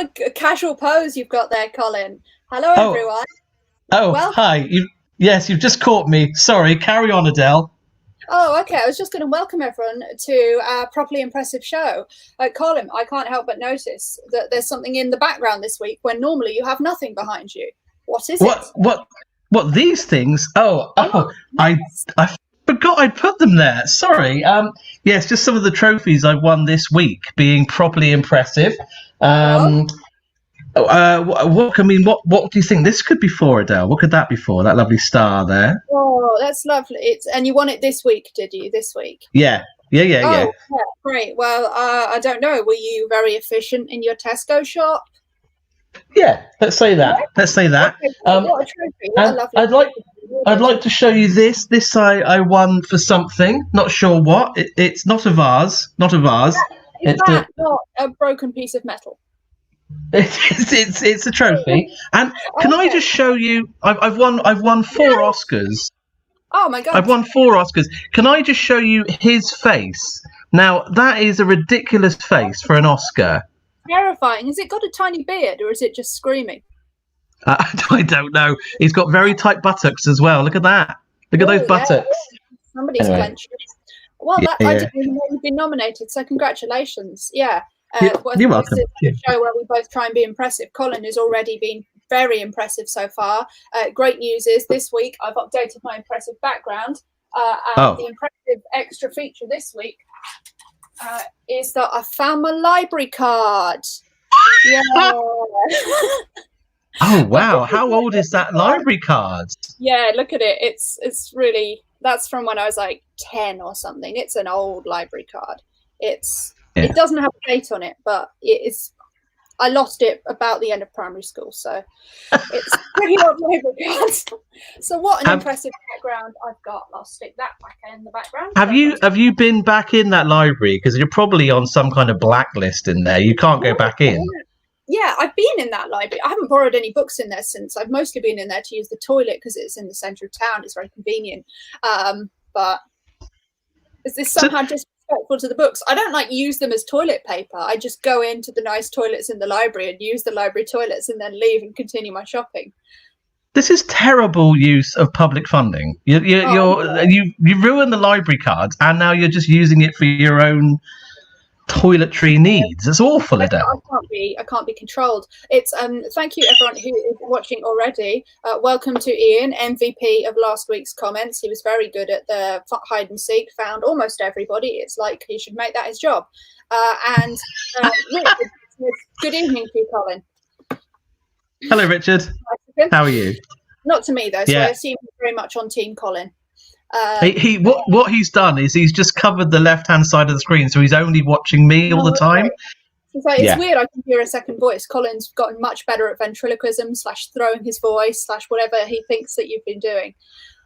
what a casual pose you've got there, Colin. Hello, Oh, everyone. oh, Welcome. hi. Yes, you've just caught me. Sorry. Carry on, Adele. Oh, okay. I was just going to welcome everyone to our properly impressive show. Colin, I can't help but notice that there's something in the background this week when normally you have nothing behind you. What is it? What? These things? Oh, I, Yes. I forgot I'd put them there. Sorry. Yes, just some of the trophies I've won this week, being properly impressive. Oh, Um, what? I mean, what do you think this could be for, Adele? What could that be for? That lovely star there. oh, that's lovely. And you won it this week, did you? This week? Yeah, yeah. Oh, yeah, great. Well, I don't know. Were you very efficient in your Tesco shop? Yeah. Let's say Yeah. that. Let's say that. Okay, Um, what a trophy. What a and lovely I'd like trophy. I'd like to show you this. This I won for something. Not sure what. It's not a vase. Not a vase. Is It's a that not a broken piece of metal? it's a trophy. And can I Okay. just show you? I've won four Oscars. Oh my God. I've won four Oscars. Can I just show you his face? Now that is a ridiculous face for an Oscar. Terrifying. Has it got a tiny beard or is it just screaming? I don't know. He's got very tight buttocks as well. Look at that. Look at Oh, those yeah. buttocks. Somebody's Anyway. clenched. Well, Yeah, I yeah. didn't even know you'd been nominated, so congratulations. Yeah. You're welcome. This is a show where we both try and be impressive. Colin has already been very impressive so far. Great news is this week I've updated my impressive background. And the impressive extra feature this week is that I found my library card. Yeah. Oh wow! How old is that library card? Yeah, look at it. It's really, that's from when I was like 10 or something. It's an old library card. It doesn't have a date on it, but I lost it about the end of primary school, so it's pretty old library card. So what an impressive background I've got. I'll stick that back in the background. Have you been back in that library? Because you're probably on some kind of blacklist in there. You can't go back in. Yeah, I've been in that library. I haven't borrowed any books in there since. I've mostly been in there to use the toilet because it's in the centre of town. It's very convenient. But is this somehow disrespectful to the books? I don't use them as toilet paper. I just go into the nice toilets in the library and use the library toilets and then leave and continue my shopping. This is terrible use of public funding. You ruin the library cards and now you're just using it for your own toiletry needs. It's awful, Adele. I can't be controlled. It's thank you everyone who is watching already. Welcome to Ian, MVP of last week's comments. He was very good at the hide and seek, found almost everybody. It's like he should make that his job. And Richard, good evening to you, Colin. Hello, Richard. How are you? Not to me though, so Yeah. I assume he's very much on Team Colin. What he's done is he's just covered the left-hand side of the screen, so he's only watching me all the time. It's weird. I can hear a second voice. Colin's gotten much better at ventriloquism / throwing his voice / whatever he thinks that you've been doing.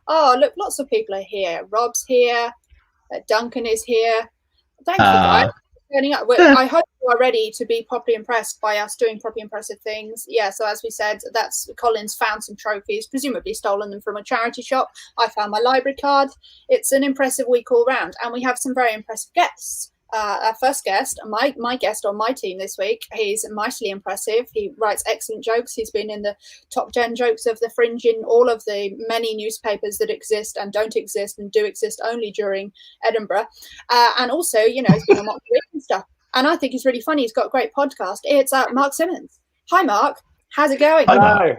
Oh, look, lots of people are here. Rob's here. Duncan is here. Thank you, guys. Turning up. I hope you are ready to be properly impressed by us doing properly impressive things. Yeah, so as we said, that's Colin's found some trophies, presumably stolen them from a charity shop. I found my library card. It's an impressive week all round, and we have some very impressive guests. Our first guest, my guest on my team this week, he's mightily impressive. He writes excellent jokes. He's been in the top 10 jokes of the Fringe in all of the many newspapers that exist and don't exist and do exist only during Edinburgh. And also, he's been on Mock the Week and stuff. And I think he's really funny. He's got a great podcast. It's Mark Simmons. Hi, Mark. How's it going? Hello.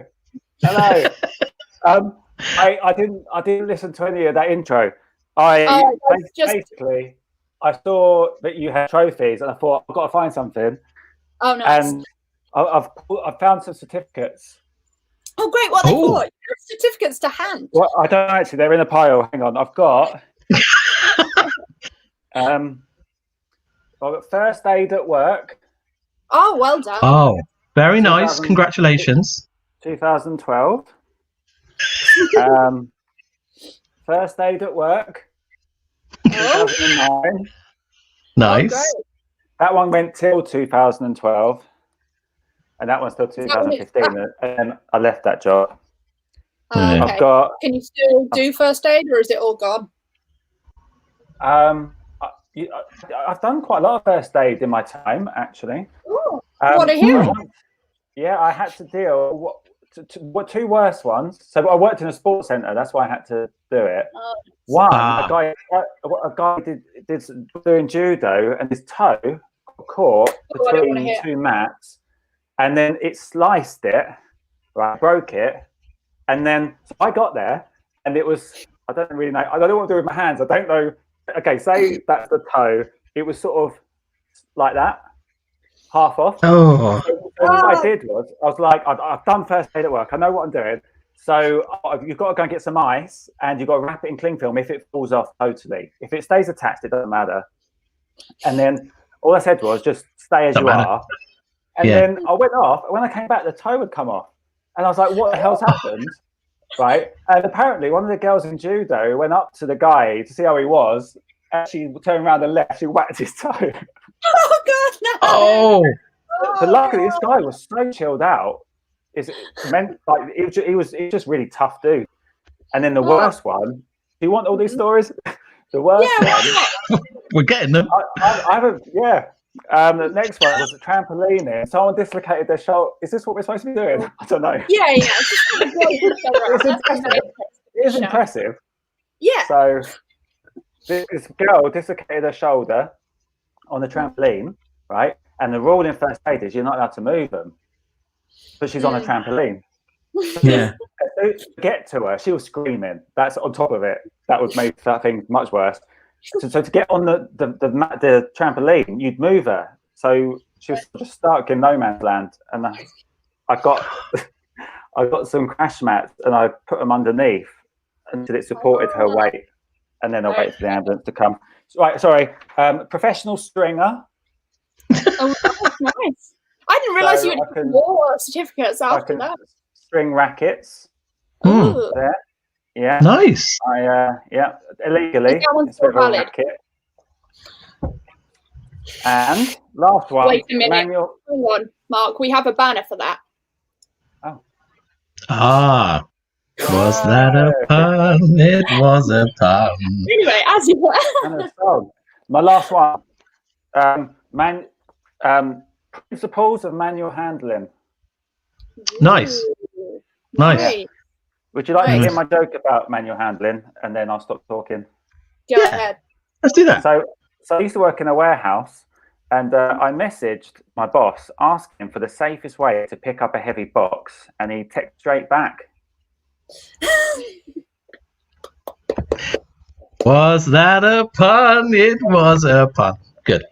I didn't listen to any of that intro. Basically, I saw that you had trophies, and I thought I've got to find something. Oh, nice. And I've found some certificates. Oh, great! What are they for? You have certificates to hand. Well, I don't actually. They're in a pile. Hang on, I've got. I've got first aid at work. Oh, well done. Oh, very nice. Congratulations. 2012. First aid at work. 2009. Nice. Oh, that one went till 2012, and that one's till 2015, and then I left that job. Okay. I've got. Can you still do first aid, or is it all gone? I've done quite a lot of first aid in my time, actually. Oh, what a hero! Yeah, I had to deal what two worse ones. So I worked in a sports centre. That's why I had to do it. One, a guy did doing judo, and his toe got caught between two mats, and then it sliced it, right, broke it, and then so I got there, and it was, I don't really know, I don't know what to do with my hands. I don't know. Okay, say that's the toe. It was sort of like that, half off. Oh. So what I did was, I was like, I've done first aid at work. I know what I'm doing. So you've got to go and get some ice, and you've got to wrap it in cling film if it falls off totally. If it stays attached, it doesn't matter. And then all I said was just stay as you are. And then I went off. When I came back, the toe had come off. And I was like, what the hell's happened? Right. And apparently one of the girls in judo went up to the guy to see how he was. And she turned around and left. She whacked his toe. Oh, God, no. Oh. So luckily, this guy was so chilled out. It meant like he was just really tough dude. And then the worst one. Do you want all these stories? The worst one. We're getting them. I haven't. Yeah. The next one was a trampoline. Someone dislocated their shoulder. Is this what we're supposed to be doing? I don't know. Yeah. It's impressive. It is impressive. Yeah. So this girl dislocated her shoulder on the trampoline, right? And the rule in first aid is you're not allowed to move them. But she's on a trampoline. Yeah. To get to her, she was screaming. That's on top of it. That would make that thing much worse. So to get on the trampoline, you'd move her. So she was just stuck in no man's land. And I got some crash mats and I put them underneath until it supported her weight. And then I wait for the ambulance to come. Right, sorry. Professional stringer. Oh, that's nice. I didn't realise you had more certificates after that. String rackets. There. Yeah. Nice. Illegally. It's valid. Racket. And last one. Wait a minute. Hold on, Mark. We have a banner for that. Oh. Ah. Was that a pun? It was a pun. Anyway, as you were. My last one. Principles of manual handling. Nice. Nice. Great. Would you like to hear my joke about manual handling, and then I'll stop talking? Go ahead. Let's do that. So I used to work in a warehouse, and I messaged my boss asking for the safest way to pick up a heavy box, and he texted straight back. Was that a pun? It was a pun. Good.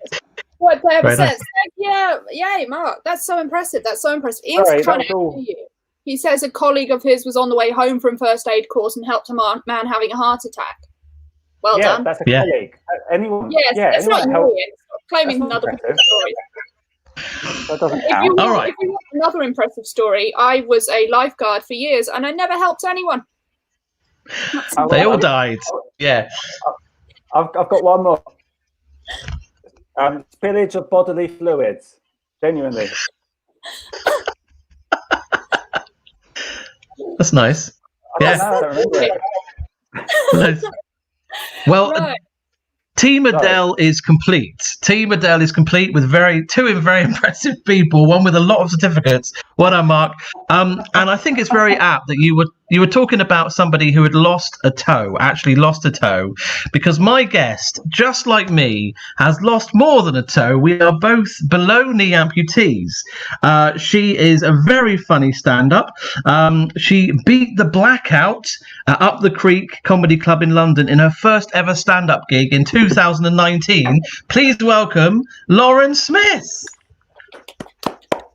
What Claire says. Yeah, yay, Mark. That's so impressive. Ian's trying to answer you. He says a colleague of his was on the way home from first aid course and helped a man having a heart attack. Well done. That's a colleague. Anyone? Yes, it's not you. It's claiming another story. That doesn't count. All right. If you want another impressive story, I was a lifeguard for years and I never helped anyone. They all died. Yeah. I've got one more. Spillage of bodily fluids. Genuinely. That's nice. Yeah. Nice. Well, right. Team Adele is complete. Team Adele is complete with two very impressive people, one with a lot of certificates. Well done, Mark. And I think it's very apt that you were talking about somebody who had lost a toe, because my guest, just like me, has lost more than a toe. We are both below knee amputees. She is a very funny stand-up. She beat the Blackout at Up the Creek Comedy Club in London in her first ever stand-up gig in 2019. Please welcome Lauren Smith.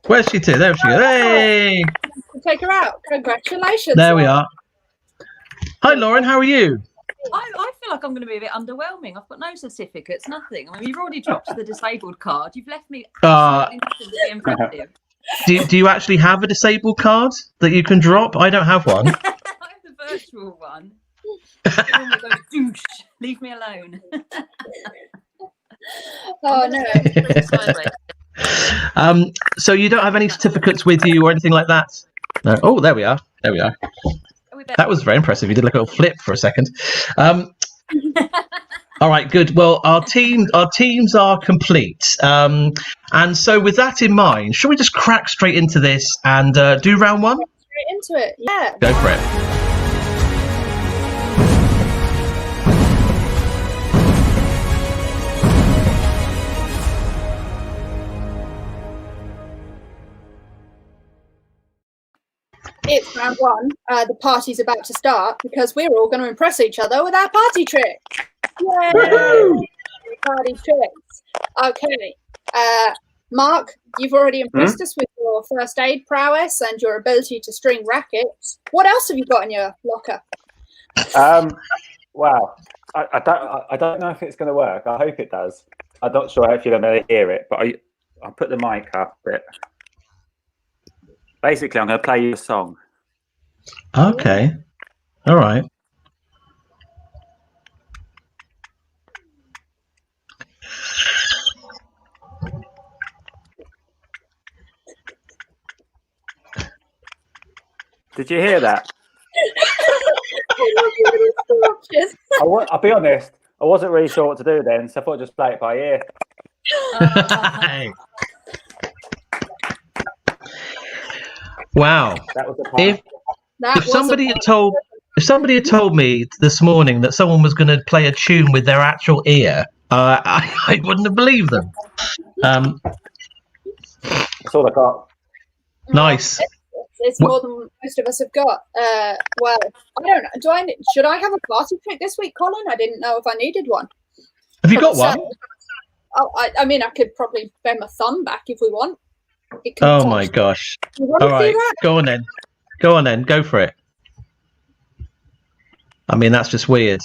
Where's she to? There she goes. Hey! Take her out. Congratulations. There we are. Hi, Lauren. How are you? I feel like I'm going to be a bit underwhelming. I've got no certificates, nothing. I mean, you've already dropped the disabled card. You've left me impressive. Do you actually have a disabled card that you can drop? I don't have one. I have the virtual one. Douche. Leave me alone. Oh no. So you don't have any certificates with you or anything like that? No. Oh, there we are. That was very impressive. You did like a little flip for a second. All right, good. Well, our teams are complete. And so with that in mind, shall we just crack straight into this and do round one? Straight into it, yeah. Go for it. It's round one. The party's about to start because we're all going to impress each other with our party trick. Yay! Party tricks. Okay. Mark, you've already impressed us with your first aid prowess and your ability to string rackets. What else have you got in your locker? Wow. I don't know if it's going to work. I hope it does. I'm not sure if you're going to hear it, but I'll put the mic up a bit. Basically, I'm going to play you a song. Okay. All right. Did you hear that? I'll be honest. I wasn't really sure what to do then, so I thought I'd just play it by ear. Wow. That was the part. If somebody had told me this morning that someone was going to play a tune with their actual ear, I wouldn't have believed them. That's all I got. Nice. It's more than most of us have got. Well, I don't know. Should I have a party trick this week, Colin? I didn't know if I needed one. Have you got one? Oh, I mean, I could probably bend my thumb back if we want. Oh my gosh! All right, go on then. Go for it. I mean, that's just weird.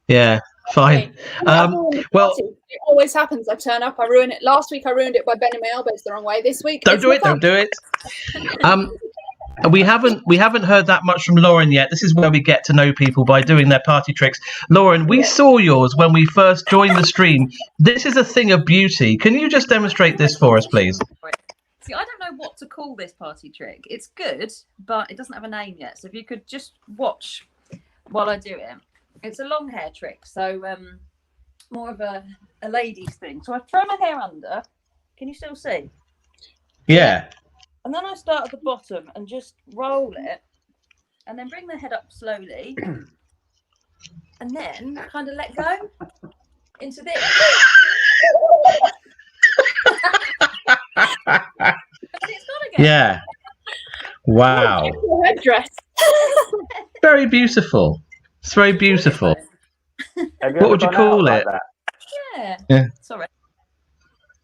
Yeah, fine. Okay. Well, it always happens. I turn up, I ruin it. Last week I ruined it by bending my elbows the wrong way. This week, don't do it. We haven't heard that much from Lauren yet. This is where we get to know people by doing their party tricks. Lauren, we saw yours when we first joined the stream. This is a thing of beauty. Can you just demonstrate this for us, please? See, I don't know what to call this party trick. It's good, but it doesn't have a name yet. So if you could just watch while I do it. It's a long hair trick, so more of a ladies thing. So I throw my hair under. Can you still see? Yeah. And then I start at the bottom and just roll it, and then bring the head up slowly, and then kind of let go into this. Yeah. Wow. Headdress. Very beautiful. It's very beautiful. What would you call it? Like Yeah. Sorry.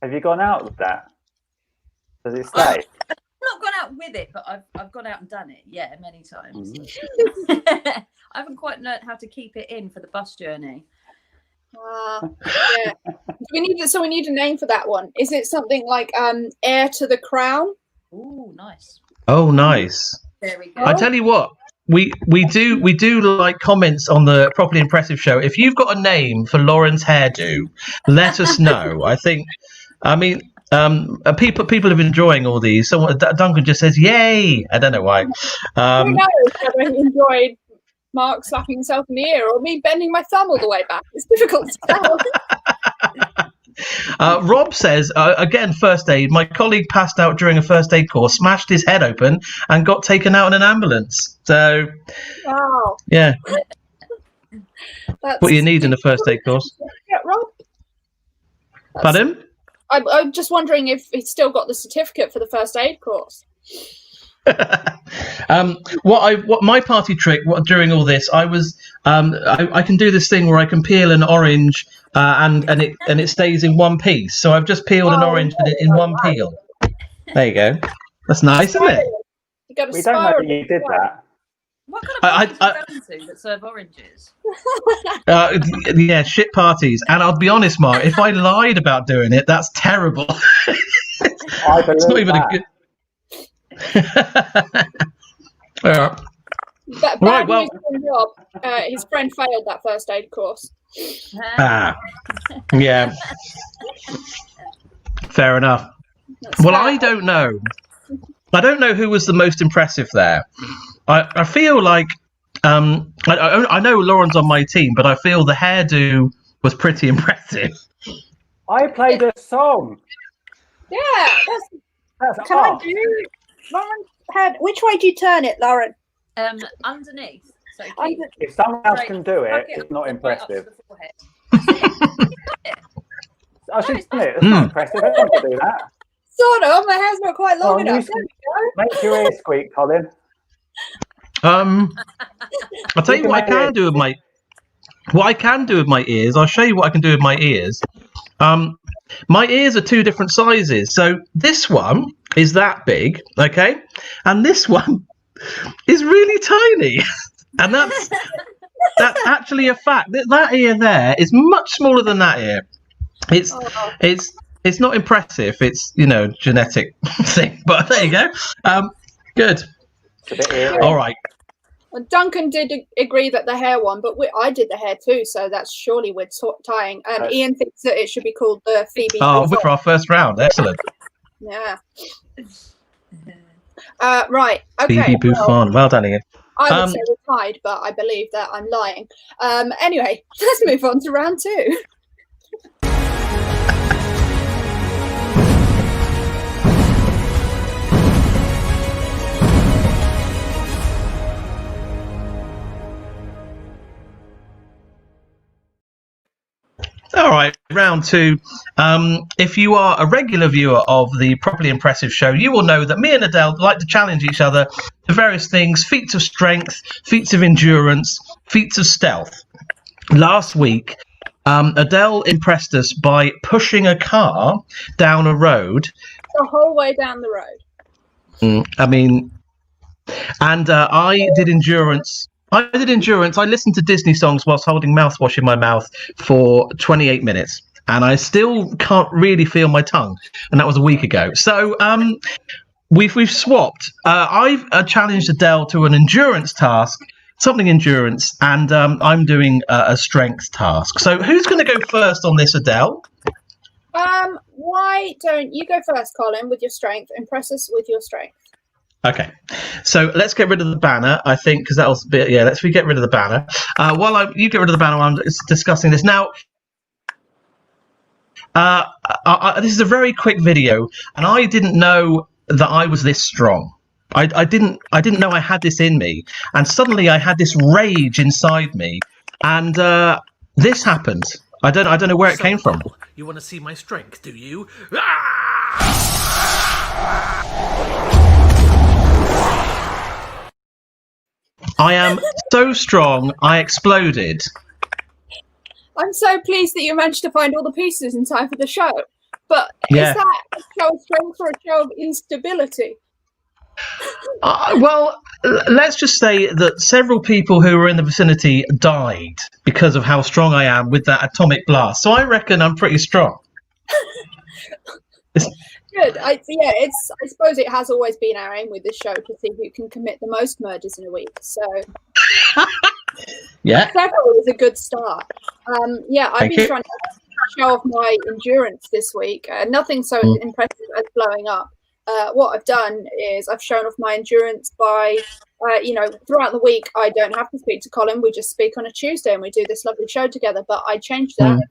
Have you gone out with that? Does it stay? I've not gone out with it, but I've gone out and done it. Yeah, many times. I haven't quite learned how to keep it in for the bus journey. Yeah. We need a name for that one. Is it something like heir to the crown? Ooh, nice. Oh, nice. There we go. I tell you what, we do like comments on the Properly Impressive show. If you've got a name for Lauren's hairdo, let us know. People have been enjoying all these. Someone Duncan just says, "Yay!" I don't know why. Who knows whether he enjoyed Mark slapping himself in the ear or me bending my thumb all the way back. It's difficult to tell. Rob says, again, first aid. My colleague passed out during a first aid course, smashed his head open, and got taken out in an ambulance. So, wow. Yeah. That's what you need in a first aid course. Yeah, Rob. Pardon? I'm just wondering if he's still got the certificate for the first aid course. What my party trick during all this, I was I can do this thing where I can peel an orange and it stays in one piece. So I've just peeled an orange in one peel. There you go. That's nice, isn't it? You got a we don't know that you did that. What kind of parties are you going to that serve oranges? Yeah, shit parties. And I'll be honest, Mark, if I lied about doing it, that's terrible. It's not even that. a good. Yeah. But bad news for Rob. His friend failed that first aid course. Yeah. Fair enough. Well, I don't know. I don't know who was the most impressive there. I feel like I know Lauren's on my team, but I feel the hairdo was pretty impressive. I played a song. Yeah, That's can I do Lauren's head? Which way do you turn it, Lauren? Underneath. So if someone else can do it, it's not impressive. Oh, she's done it. It's not impressive. I don't want to do that. Sort of. My hair's not quite long enough. There we go. Make your ears squeak, Colin. I'll tell you what I can do with my. What I can do with my ears, I'll show you what I can do with my ears. My ears are two different sizes. So this one is that big, okay? And this one is really tiny. And that's actually a fact. That ear there is much smaller than that ear. It's not impressive. It's, genetic thing. But there you go. Good. All right. Well, Duncan did agree that the hair one, but I did the hair too, so that's surely we're tying. And Ian thinks that it should be called the Phoebe. Oh, for our first round. Excellent. Yeah. Right. Okay. Phoebe Buffon. Well done, Ian. I would say we're tied, but I believe that I'm lying. Anyway, let's move on to round two. All right, round two. If you are a regular viewer of the Properly Impressive show, you will know that me and Adele like to challenge each other to various things: feats of strength, feats of endurance, feats of stealth. Last week, Adele impressed us by pushing a car down a road. The whole way down the road. And I did endurance. I listened to Disney songs whilst holding mouthwash in my mouth for 28 minutes, and I still can't really feel my tongue. And that was a week ago. So we've swapped. I've challenged Adele to an endurance task, something endurance, and I'm doing a strength task. So who's going to go first on this, Adele? Why don't you go first, Colin, with your strength? Impress us with your strength. Okay, so let's get rid of the banner, I think, because that was a bit. Yeah, let's get rid of the banner. You get rid of the banner while I'm discussing this. Now, this is a very quick video, and I didn't know that I was this strong. I didn't know I had this in me, and suddenly I had this rage inside me, and this happened. I don't know where it came from. You want to see my strength, do you? I am so strong, I exploded. I'm so pleased that you managed to find all the pieces in time for the show. But Yeah. Is that a show of strength or a show of instability? Well, let's just say that several people who were in the vicinity died because of how strong I am with that atomic blast. So I reckon I'm pretty strong. Good. I suppose it has always been our aim with this show to see who can commit the most murders in a week. So yeah, several is a good start. I've been trying to show off my endurance this week. Nothing so impressive as blowing up. What I've done is I've shown off my endurance by, throughout the week I don't have to speak to Colin. We just speak on a Tuesday and we do this lovely show together. But I changed that.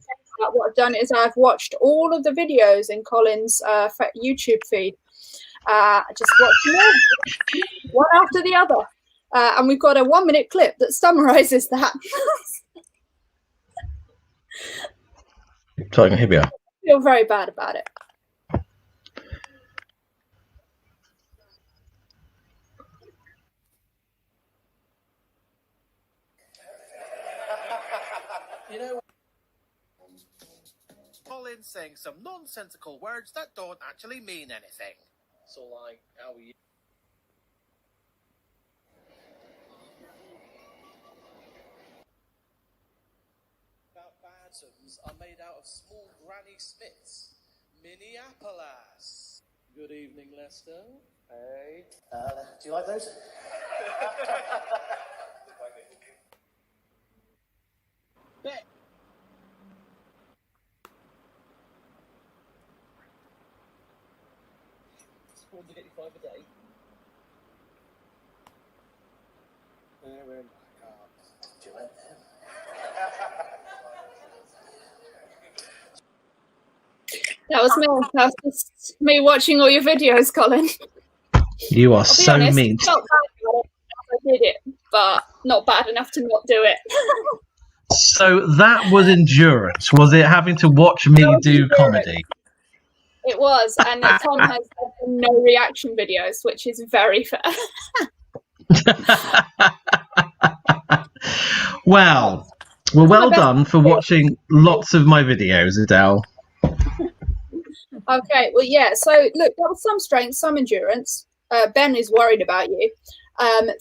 What I've done is I've watched all of the videos in Colin's YouTube feed. Just watching them one after the other. And we've got a 1-minute clip that summarises that. So here we are. I feel very bad about it. Colin saying some nonsensical words that don't actually mean anything. So, like, how are you? Badums are made out of small Granny Smiths. Minneapolis. Good evening, Lester. Hey. Do you like those? Bet. $485 a day. We're in That was me. That was just me watching all your videos, Colin. You are I'll be so honest, mean. I felt bad about it. I did it, but not bad enough to not do it. So that was endurance. Was it having to watch me do comedy? It was, and Tom has no reaction videos, which is very fair. Well, well done for watching lots of my videos, Adele. Okay, well, yeah. So look, that was some strength, some endurance. Ben is worried about you.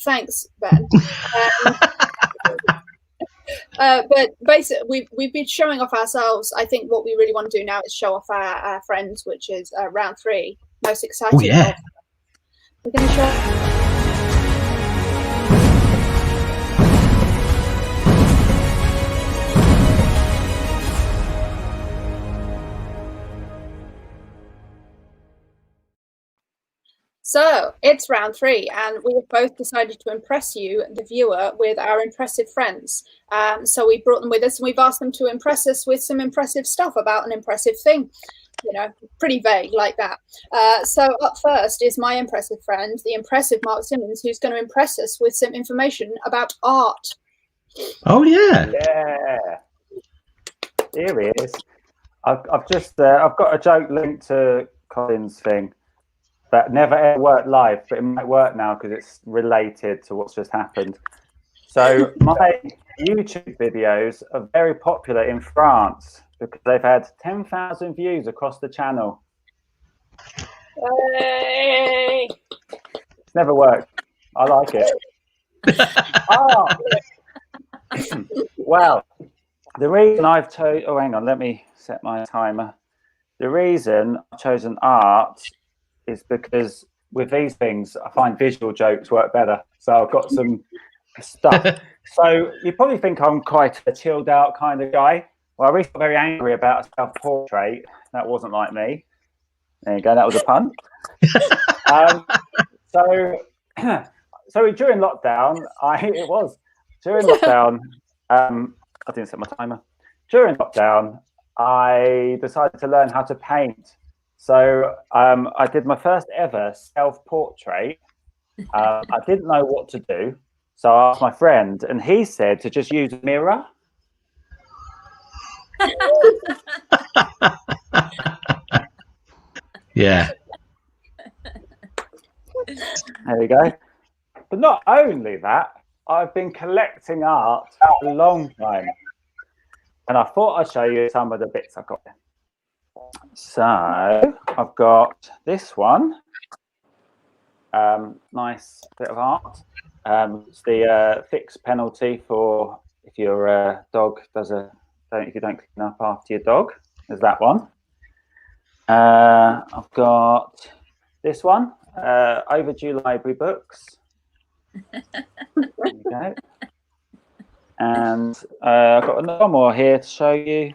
Thanks, Ben. But basically, we've been showing off ourselves. I think what we really want to do now is show off our friends, which is round 3. Most exciting. Oh, yeah. We're going to show. So it's round 3, and we have both decided to impress you, the viewer, with our impressive friends. So we brought them with us, and we've asked them to impress us with some impressive stuff about an impressive thing. You know, pretty vague like that. So up first is my impressive friend, the impressive Mark Simmons, who's going to impress us with some information about art. Oh, yeah. Yeah. Here he is. I've got a joke linked to Colin's thing that never ever worked live, but it might work now because it's related to what's just happened. So my YouTube videos are very popular in France because they've had 10,000 views across the channel. Hey. It's never worked. I like it. Well, the reason I've chosen... Oh, hang on. Let me set my timer. The reason I've chosen art is because with these things, I find visual jokes work better. So I've got some stuff. So you probably think I'm quite a chilled out kind of guy. Well, I recently got very angry about a self-portrait. That wasn't like me. There you go. That was a pun. So during lockdown, I didn't set my timer. During lockdown, I decided to learn how to paint. So I did my first ever self-portrait. I didn't know what to do. So I asked my friend, and he said to just use a mirror. Yeah. There we go. But not only that, I've been collecting art for a long time. And I thought I'd show you some of the bits I've got there. So I've got this one. Nice bit of art. It's the fixed penalty for if your dog if you don't clean up after your dog. There's that one. I've got this one. Overdue library books. There you go. And I've got another more here to show you.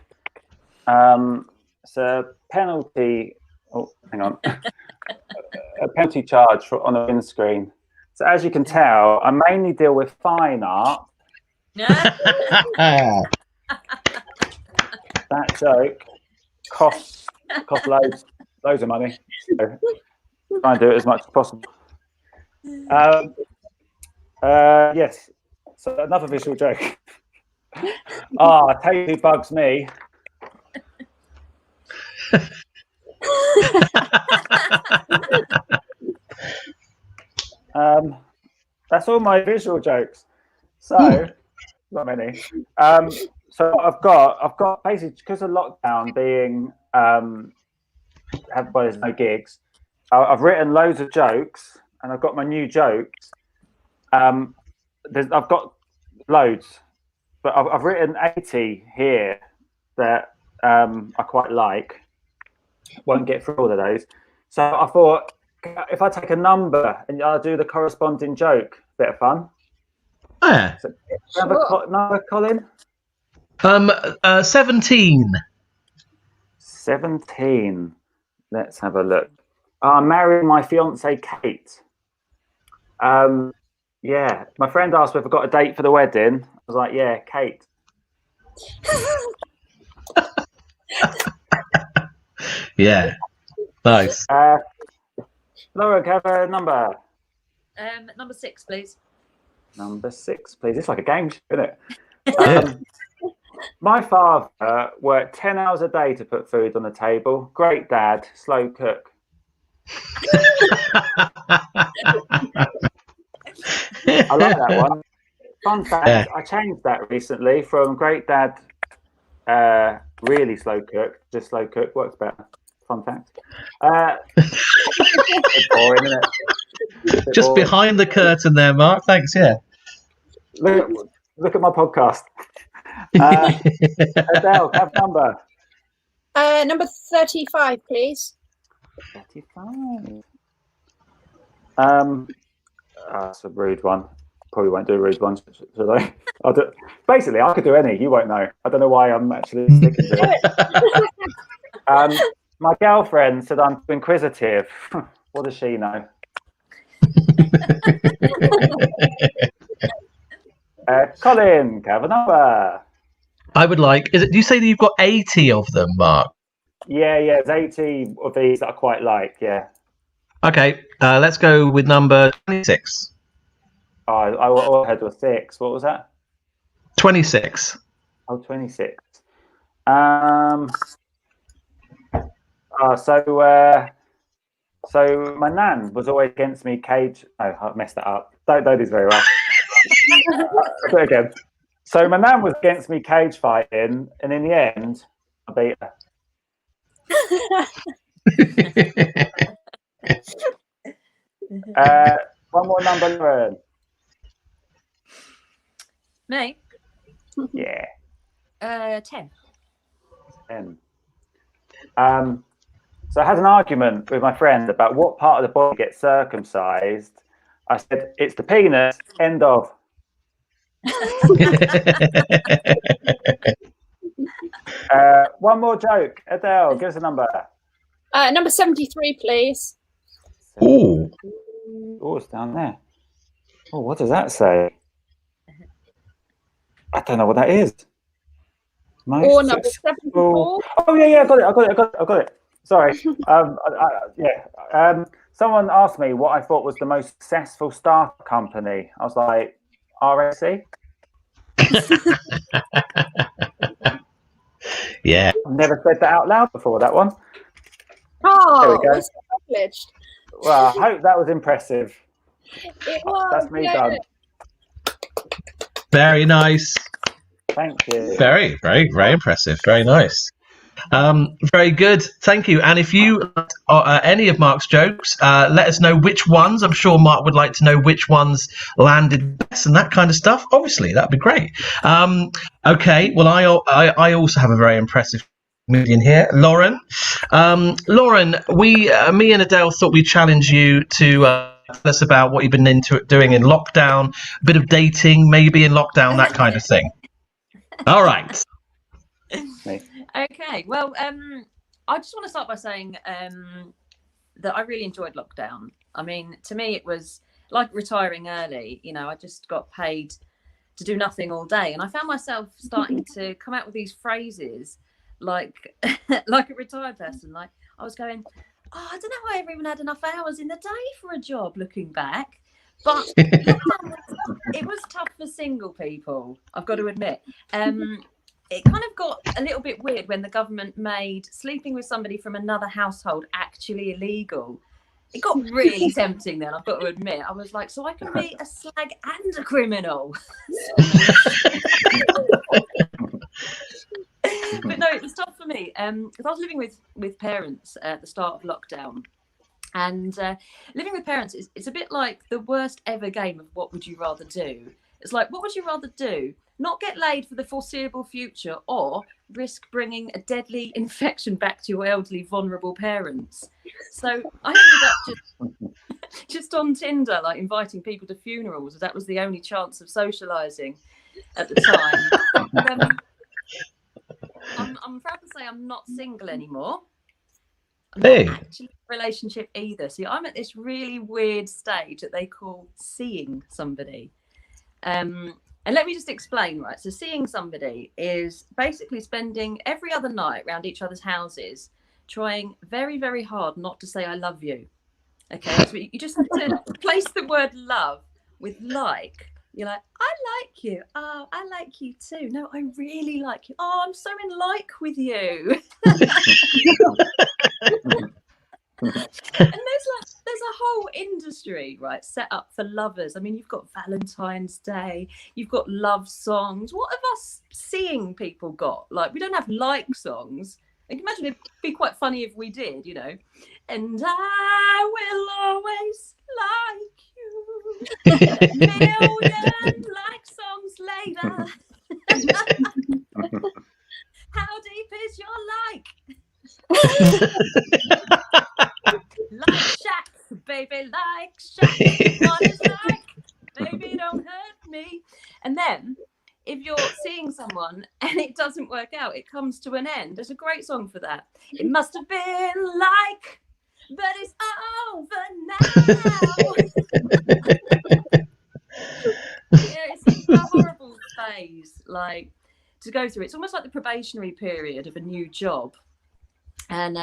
It's a penalty. Oh, hang on. A penalty charge on the windscreen. So as you can tell, I mainly deal with fine art. That joke costs loads of money. So try and do it as much as possible. Yes. So another visual joke. I tell you who bugs me. That's all my visual jokes. So not many. So I've got basically because of lockdown being there's no gigs. I've written loads of jokes and I've got my new jokes. I've got loads, but I've written 80 here that I quite like. Won't get through all of those. So I thought if I take a number and I'll do the corresponding joke, bit of fun. Oh, yeah. So, number, Colin? 17. 17. Let's have a look. I'm marrying my fiance Kate. Yeah, my friend asked me if I got a date for the wedding. I was like, yeah, Kate. Yeah, nice. Laura, have a number. Number 6, please. Number 6, please. It's like a game show, isn't it? My father worked 10 hours a day to put food on the table. Great dad, slow cook. I like that one. Fun fact, I changed that recently from great dad, really slow cook, just slow cook, works better. Fun fact. It's boring, isn't it? Just boring. Behind the curtain there, Mark. Thanks, yeah. Look at my podcast. Adele, have a number. Number 35, please. 35. That's a rude one. Probably won't do a rude one, should I? Basically, I could do any. You won't know. I don't know why I'm actually sticking to it. My girlfriend said I'm too inquisitive. What does she know? Colin, have a number. I would like. Do you say that you've got 80 of them, Mark? Yeah, there's 80 of these that I quite like. Yeah. Okay, let's go with number 26. I had a 6. What was that? 26. Oh, 26. So my nan was always against me cage. Oh, I messed that up. Don't do this very well. I'll do it again. So my nan was against me cage fighting, and in the end, I beat her. One more number, Lauren. Me? Yeah. 10. 10. So I had an argument with my friend about what part of the body gets circumcised. I said, it's the penis, end of. One more joke. Adele, give us a number. Number 73, please. Oh, it's down there. Oh, what does that say? I don't know what that is. Or number 74. Oh yeah, I got it. Sorry. Someone asked me what I thought was the most successful startup company. I was like, RSC. Yeah. I've never said that out loud before, that one. Oh, there we go. So privileged. Well, I hope that was impressive. It was. That's me done. Very nice. Thank you. Very, very, very impressive. Very nice. Very good. Thank you. And if you any of Mark's jokes, let us know which ones. I'm sure Mark would like to know which ones landed best and that kind of stuff. Obviously, that'd be great. Okay. Well, I also have a very impressive comedian here, Lauren. Lauren, me and Adele thought we'd challenge you to tell us about what you've been doing in lockdown, a bit of dating, maybe in lockdown, that kind of thing. All right. Okay. Well, I just want to start by saying that I really enjoyed lockdown. I mean, to me, it was like retiring early. You know, I just got paid to do nothing all day, and I found myself starting to come out with these phrases like like a retired person. Like I was going, oh, I don't know how I ever even had enough hours in the day for a job. Looking back, but it was tough for single people. I've got to admit. It kind of got a little bit weird when the government made sleeping with somebody from another household actually illegal. It got really tempting then, I've got to admit. I was like, so I can be a slag and a criminal. But no, it was tough for me. Because I was living with parents at the start of lockdown. And living with parents, it's a bit like the worst ever game of what would you rather do. It's like, what would you rather do? Not get laid for the foreseeable future or risk bringing a deadly infection back to your elderly, vulnerable parents. So I ended up just on Tinder, like inviting people to funerals, as that was the only chance of socialising at the time. I'm proud to say I'm not single anymore. I'm not actually in a relationship either. See, I'm at this really weird stage that they call seeing somebody. And let me just explain, right? So seeing somebody is basically spending every other night around each other's houses, trying very, very hard not to say I love you. Okay, so you just have to replace the word love with like. You're like, I like you. Oh, I like you too. No, I really like you. Oh, I'm so in like with you. And there's a whole industry, right, set up for lovers. I mean, you've got Valentine's Day, you've got love songs. What have us seeing people got? Like, we don't have like songs. I can imagine it'd be quite funny if we did, you know. And I will always like you. Million like songs later. How deep is your like? Like Shaq, baby, like Shaq. What is like? Baby, don't hurt me. And then, if you're seeing someone and it doesn't work out, it comes to an end. There's a great song for that. It must have been like, but it's over now. Yeah, it's a horrible phase, like, to go through. It's almost like the probationary period of a new job. And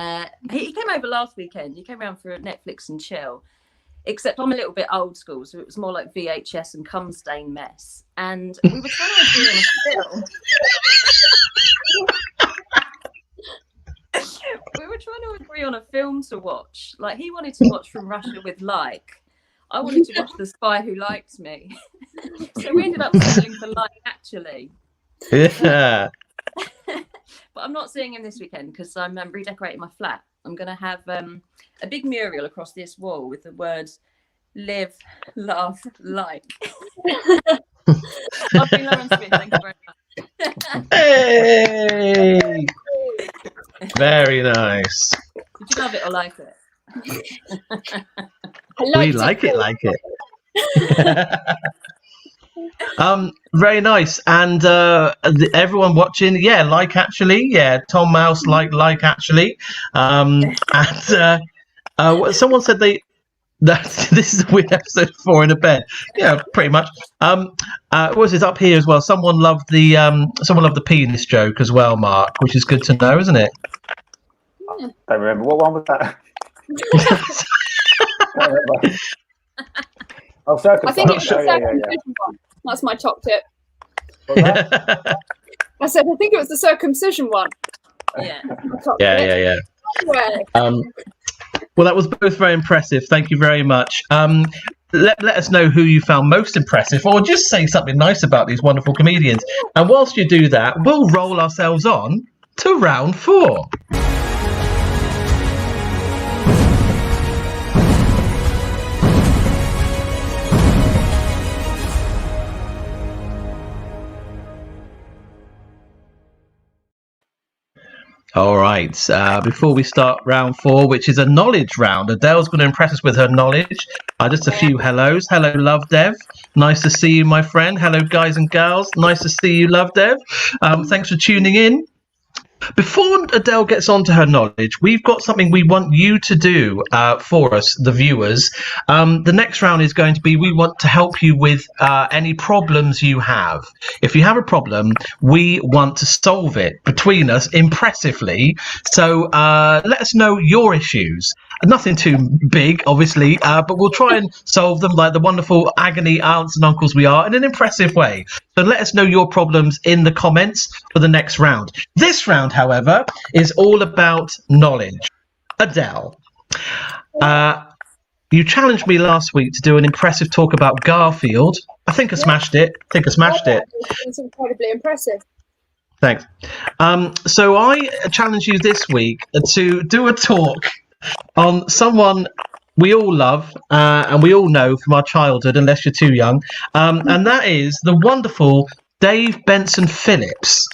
he came over last weekend. He came around for Netflix and chill. Except I'm a little bit old school, so it was more like VHS and cum stain mess. And we were trying to agree on a film. We were trying to agree on a film to watch. Like, he wanted to watch From Russia with Like. I wanted to watch The Spy Who Liked Me. So we ended up settling for Like Actually. Yeah. But I'm not seeing him this weekend because I'm redecorating my flat. I'm going to have a big mural across this wall with the words live, love, like. I've been Lauren Smith. Thank you very much. Hey! Very nice. Did you love it or like it? We like it. Very nice. And everyone watching, Like Actually, Tom Mouse like Actually. And someone said this is a weird episode 4 in a bed. Yeah, pretty much. What was it up here as well? Someone loved the penis joke as well, Mark, which is good to know, isn't it? I don't remember. What one was that? Oh, circumcision. I think it was the circumcision one. That's my top tip. I said, I think it was the circumcision one. Yeah. Yeah. Well, that was both very impressive. Thank you very much. Let us know who you found most impressive, or just say something nice about these wonderful comedians. And whilst you do that, we'll roll ourselves on to round 4. All right. Before we start round 4, which is a knowledge round, Adele's going to impress us with her knowledge. Just a few hellos. Hello, Love Dev. Nice to see you, my friend. Hello, guys and girls. Nice to see you, Love Dev. Thanks for tuning in. Before Adele gets on to her knowledge, we've got something we want you to do for us, the viewers. The next round is going to be, we want to help you with any problems you have. If you have a problem, we want to solve it between us impressively. So let us know your issues. Nothing too big, obviously, but we'll try and solve them like the wonderful agony aunts and uncles we are in an impressive way. So let us know your problems in the comments for the next round. This round, however, is all about knowledge. Adele, you challenged me last week to do an impressive talk about Garfield. I think I smashed it. It was incredibly impressive. Thanks. So I challenge you this week to do a talk on someone we all love and we all know from our childhood, unless you're too young, and that is the wonderful Dave Benson Phillips.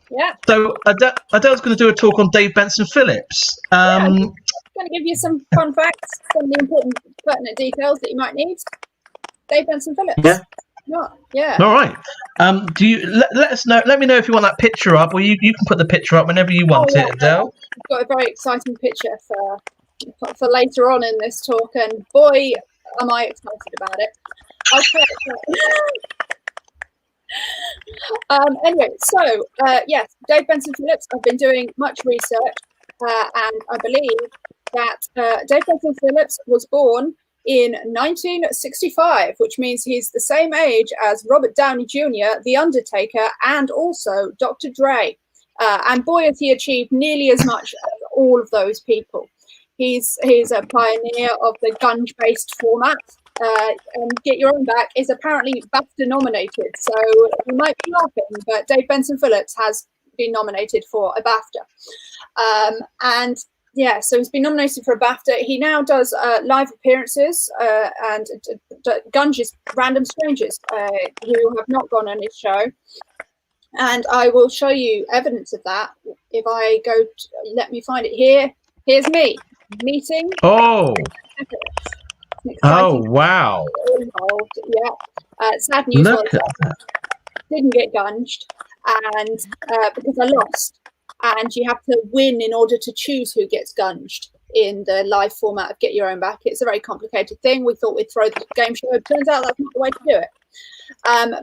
Yeah. So Adele's going to do a talk on Dave Benson Phillips. I'm going to give you some fun facts, some of the important pertinent details that you might need. Dave Benson Phillips. Yeah. Yeah. All right. Do you let us know? Let me know if you want that picture up, or you can put the picture up whenever you want it, Adele. I've got a very exciting picture for later on in this talk, and boy, am I excited about it. Okay. Anyway, so yes, Dave Benson Phillips. I've been doing much research, and I believe that Dave Benson Phillips was born in 1965, which means he's the same age as Robert Downey Jr., The Undertaker, and also Dr. Dre. And boy, has he achieved nearly as much as all of those people. He's a pioneer of the gunge-based format. And Get Your Own Back is apparently BAFTA nominated. So you might be laughing, but Dave Benson Phillips has been nominated for a BAFTA. And yeah, so he's been nominated for a BAFTA. He now does live appearances and gunges random strangers who have not gone on his show. And I will show you evidence of that. If I go, let me find it here. Here's me meeting. Oh. Oh, wow. Yeah. Sad news was that didn't get gunged, and because I lost. And you have to win in order to choose who gets gunged in the live format of Get Your Own Back. It's a very complicated thing. We thought we'd throw the game show. It turns out that's not the way to do it.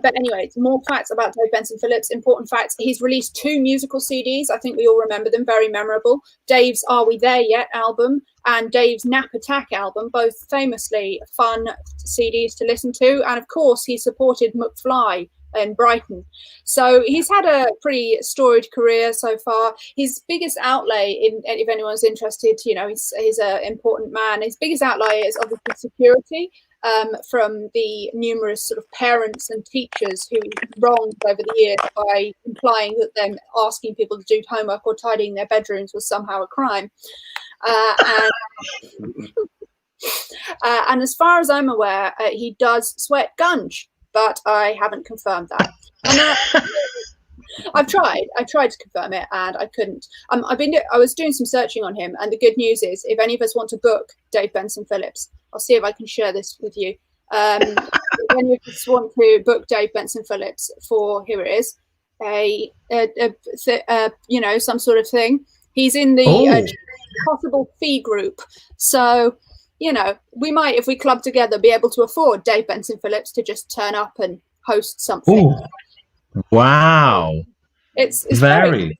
But anyway, more facts about Dave Benson Phillips. Important facts. He's released 2 musical CDs. I think we all remember them. Very memorable. Dave's Are We There Yet album and Dave's Nap Attack album, both famously fun CDs to listen to. And of course, he supported McFly in Brighton. So he's had a pretty storied career so far. His biggest outlay, if anyone's interested, you know, he's an important man. His biggest outlay is obviously security. From the numerous sort of parents and teachers who wronged over the years by implying that them asking people to do homework or tidying their bedrooms was somehow a crime. And as far as I'm aware, he does sweat gunge, but I haven't confirmed that. And, I've tried to confirm it and I couldn't. I was doing some searching on him, and the good news is if any of us want to book Dave Benson Phillips, I'll see if I can share this with you. If any of us want to book Dave Benson Phillips for, here it is, you know, some sort of thing. He's in the possible fee group. So, you know, we might, if we club together, be able to afford Dave Benson Phillips to just turn up and host something. Ooh. Wow. It's very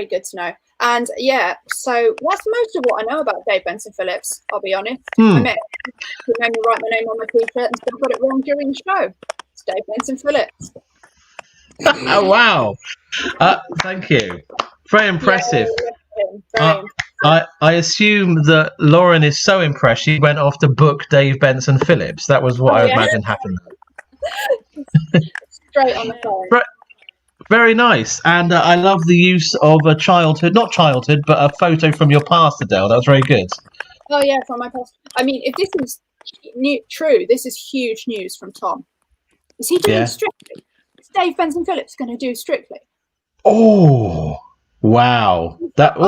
good to know. And yeah, so that's most of what I know about Dave Benson Phillips, I'll be honest. I met him, he made me write my name on my t-shirt and still got it wrong during the show. It's Dave Benson Phillips. Oh, wow. Thank you. Very impressive. I assume that Lauren is so impressed she went off to book Dave Benson Phillips. That was what I imagine happened. Straight on the phone. Very nice. And I love the use of a not childhood, but a photo from your past, Adele. That was very good. Oh, yeah, from my past. I mean, if this is true, this is huge news from Tom. Is he doing Strictly? Is Dave Benson Phillips going to do Strictly? Oh, wow.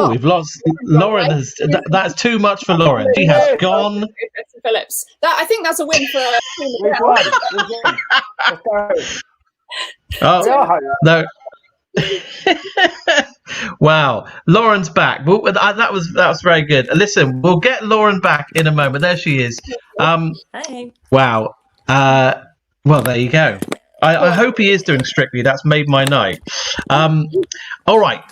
We've lost. Lauren has. That's too much for Lauren. She has gone. Benson Phillips. I think that's a win for. Oh no! Wow, Lauren's back. Well, that was very good. Listen, we'll get Lauren back in a moment. There she is. Hey. Wow. Well, there you go. I hope he is doing Strictly. That's made my night. All right.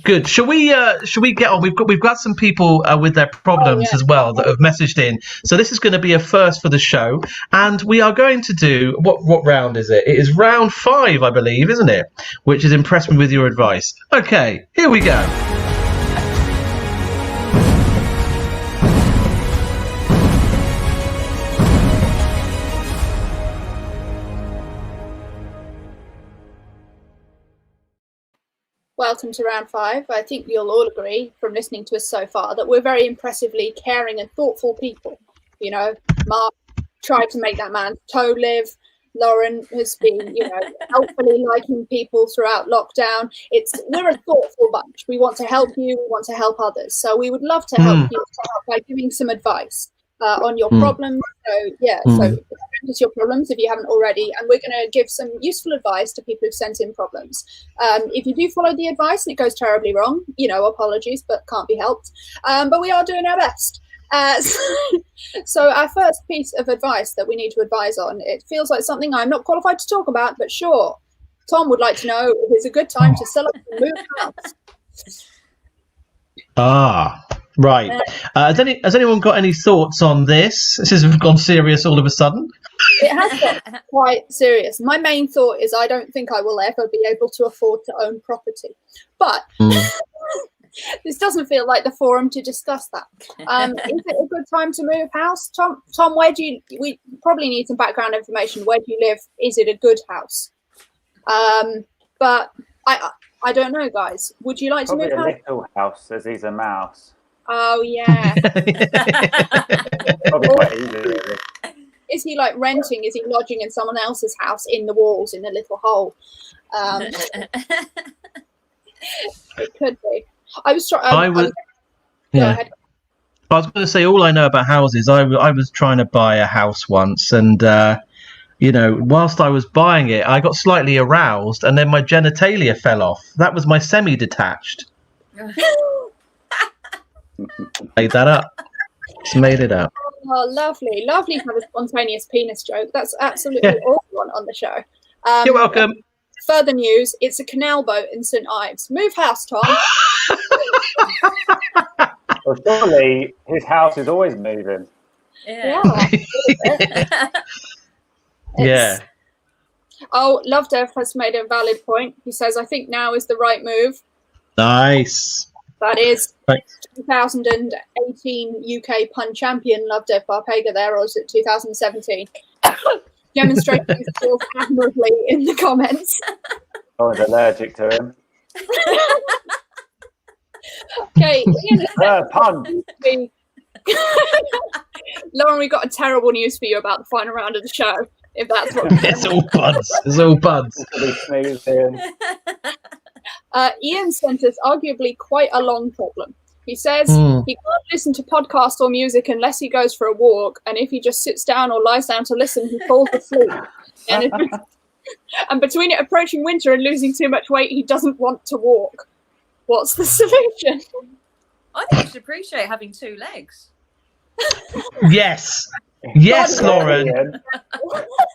Good. Shall we get on? We've got some people with their problems as well that have messaged in. So this is going to be a first for the show, and we are going to do what round is it? It is round 5, I believe, isn't it? Which is impress me with your advice. Okay, here we go. Welcome to round 5. I think you'll all agree from listening to us so far that we're very impressively caring and thoughtful people. You know, Mark tried to make that man's toe live. Lauren has been, you know, helpfully liking people throughout lockdown. We're a thoughtful bunch. We want to help you. We want to help others. So we would love to help you by giving some advice on your problems. So yeah, so if us your problems if you haven't already, and we're going to give some useful advice to people who've sent in problems. If you do follow the advice and it goes terribly wrong, apologies, but can't be helped. But we are doing our best. So our first piece of advice that we need to advise on, it feels like something I'm not qualified to talk about, but sure, Tom would like to know if it's a good time to sell up and move house. Right. Has anyone got any thoughts on this? This has gone serious all of a sudden. It has got quite serious. My main thought is I don't think I will ever be able to afford to own property, but this doesn't feel like the forum to discuss that. Is it a good time to move house? Tom, where do you, we probably need some background information. Where do you live? Is it a good house? But I don't know, guys. Would you like Probably to move a house? little house, as he's a mouse. Oh, yeah. Probably quite easy, really. Is he like renting? Is he lodging in someone else's house in the walls in a little hole? It could be. I was trying. I was going to say, all I know about houses, I was trying to buy a house once, and whilst I was buying it, I got slightly aroused, and then my genitalia fell off. That was my semi-detached. Made that up. Just made it up. Oh, lovely to have a spontaneous penis joke. That's absolutely awesome on the show. You're welcome. Further news: it's a canal boat in St Ives. Move house, Tom. Well, surely his house is always moving. Yeah. Yeah. Oh, Love Dev has made a valid point. He says, I think now is the right move. Nice. That is Thanks. 2018 UK pun champion Love Dev Barpega there, or is it 2017? Demonstrating his skills admirably in the comments. I was allergic to him. Okay, Pun. Lauren, we got a terrible news for you about the final round of the show. If that's what It's all puns. It's all puns. Ian sent us arguably quite a long problem. He says he can't listen to podcasts or music unless he goes for a walk, and if he just sits down or lies down to listen, he falls asleep. And between it approaching winter and losing too much weight, he doesn't want to walk. What's the solution? I think you should appreciate having two legs. Yes. Yes, Lauren.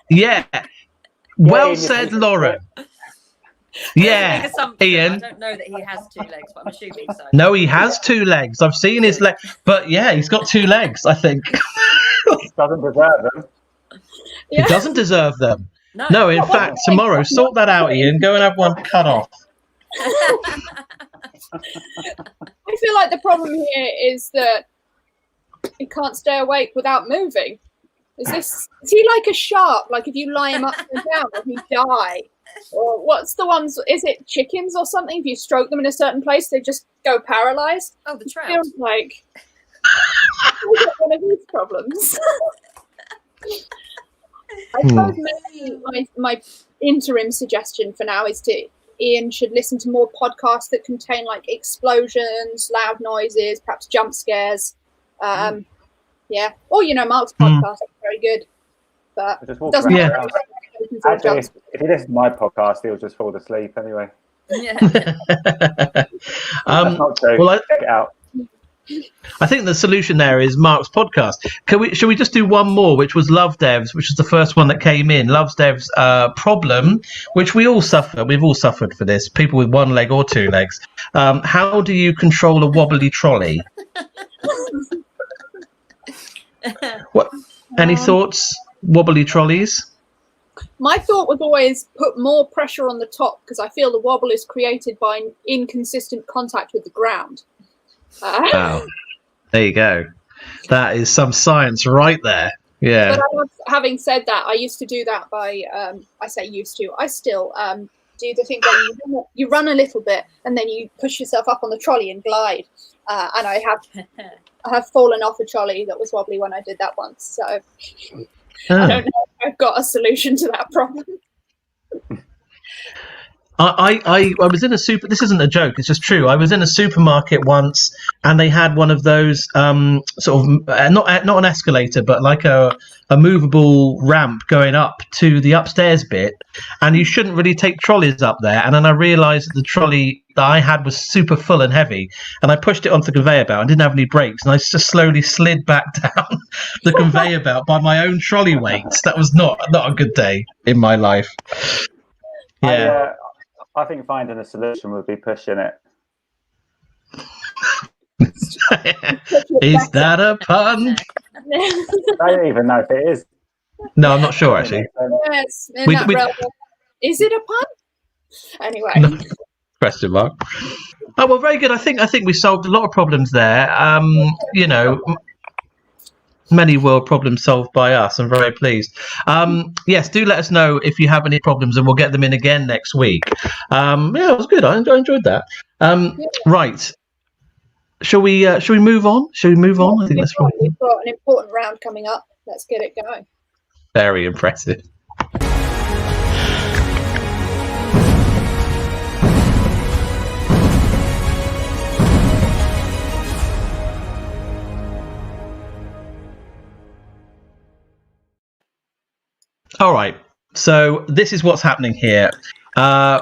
Yeah. Well said, Lauren. Yeah, Ian. I don't know that he has two legs, but I'm assuming so. No, he has two legs. I've seen his leg, but yeah, he's got two legs, I think. Doesn't deserve them. He doesn't deserve them. No, in fact, tomorrow, sort that out, Ian. Go and have one cut off. I feel like the problem here is that he can't stay awake without moving. Is he like a shark? Like if you lie him up and down, will he die? Or what's the ones? Is it chickens or something? If you stroke them in a certain place, they just go paralyzed. Oh, the trout. Feels like I've got one of these problems. I suppose maybe my interim suggestion for now is Ian should listen to more podcasts that contain like explosions, loud noises, perhaps jump scares. Yeah, or Mark's podcast is very good, but doesn't. Yeah. Actually, if he listens to my podcast, he'll just fall asleep anyway. Yeah. That's not true. Well, check it out. I think the solution there is Mark's podcast. Should we just do one more, which was Love Dev's, which was the first one that came in. Love Dev's problem, which we all suffer. We've all suffered for this. People with one leg or two legs. How do you control a wobbly trolley? What? Any thoughts? Wobbly trolleys? My thought was always put more pressure on the top because I feel the wobble is created by inconsistent contact with the ground. Wow. There you go. That is some science right there. Yeah. But having said that, I used to do that by, I say used to, I still do the thing where you run a little bit and then you push yourself up on the trolley and glide. And I have fallen off a trolley that was wobbly when I did that once. So I don't know if I've got a solution to that problem. I was in a super. This isn't a joke. It's just true. I was in a supermarket once, and they had one of those sort of not an escalator, but like a movable ramp going up to the upstairs bit. And you shouldn't really take trolleys up there. And then I realised that the trolley that I had was super full and heavy, and I pushed it onto the conveyor belt and didn't have any brakes, and I just slowly slid back down the conveyor belt by my own trolley weights. That was not a good day in my life. Yeah. I think finding a solution would be pushing it. Is that a pun? I don't even know if it is. No, I'm not sure actually. Yes, is it a pun? Anyway. No. Question mark. Oh well, very good. I think we solved a lot of problems there. Many world problems solved by us. I'm very pleased. Yes, do let us know if you have any problems, and we'll get them in again next week. Yeah, it was good. I enjoyed that. Right. Shall we move on? I think that's right. We've got an important round coming up. Let's get it going. Very impressive. All right, so this is what's happening here.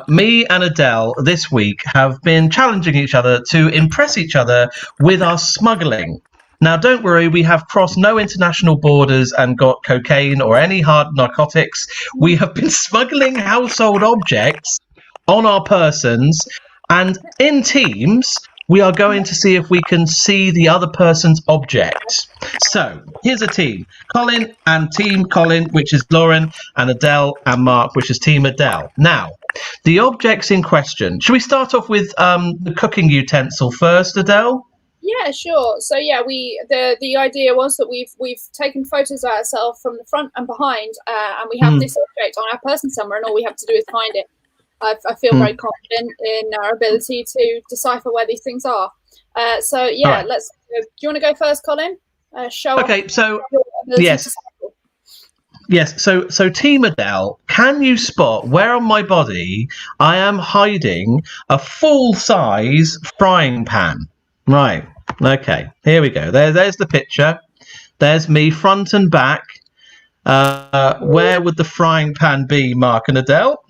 Me and Adele this week have been challenging each other to impress each other with our smuggling. Now, don't worry, we have crossed no international borders and got cocaine or any hard narcotics. We have been smuggling household objects on our persons, and in teams, we are going to see if we can see the other person's object. So, here's a team. Colin and Team Colin, which is Lauren, and Adele and Mark, which is Team Adele. Now, the objects in question. Should we start off with the cooking utensil first, Adele? Yeah, sure. So yeah, the idea was that we've taken photos of ourselves from the front and behind, and we have this object on our person somewhere, and all we have to do is find it. I feel very confident in our ability to decipher where these things are. So yeah, right. Let's. Do you want to go first, Colin? Show. Okay. So yes. Yes. So Team Adele, can you spot where on my body I am hiding a full-size frying pan? Right. Okay. Here we go. There's the picture. There's me front and back. Where would the frying pan be, Mark and Adele?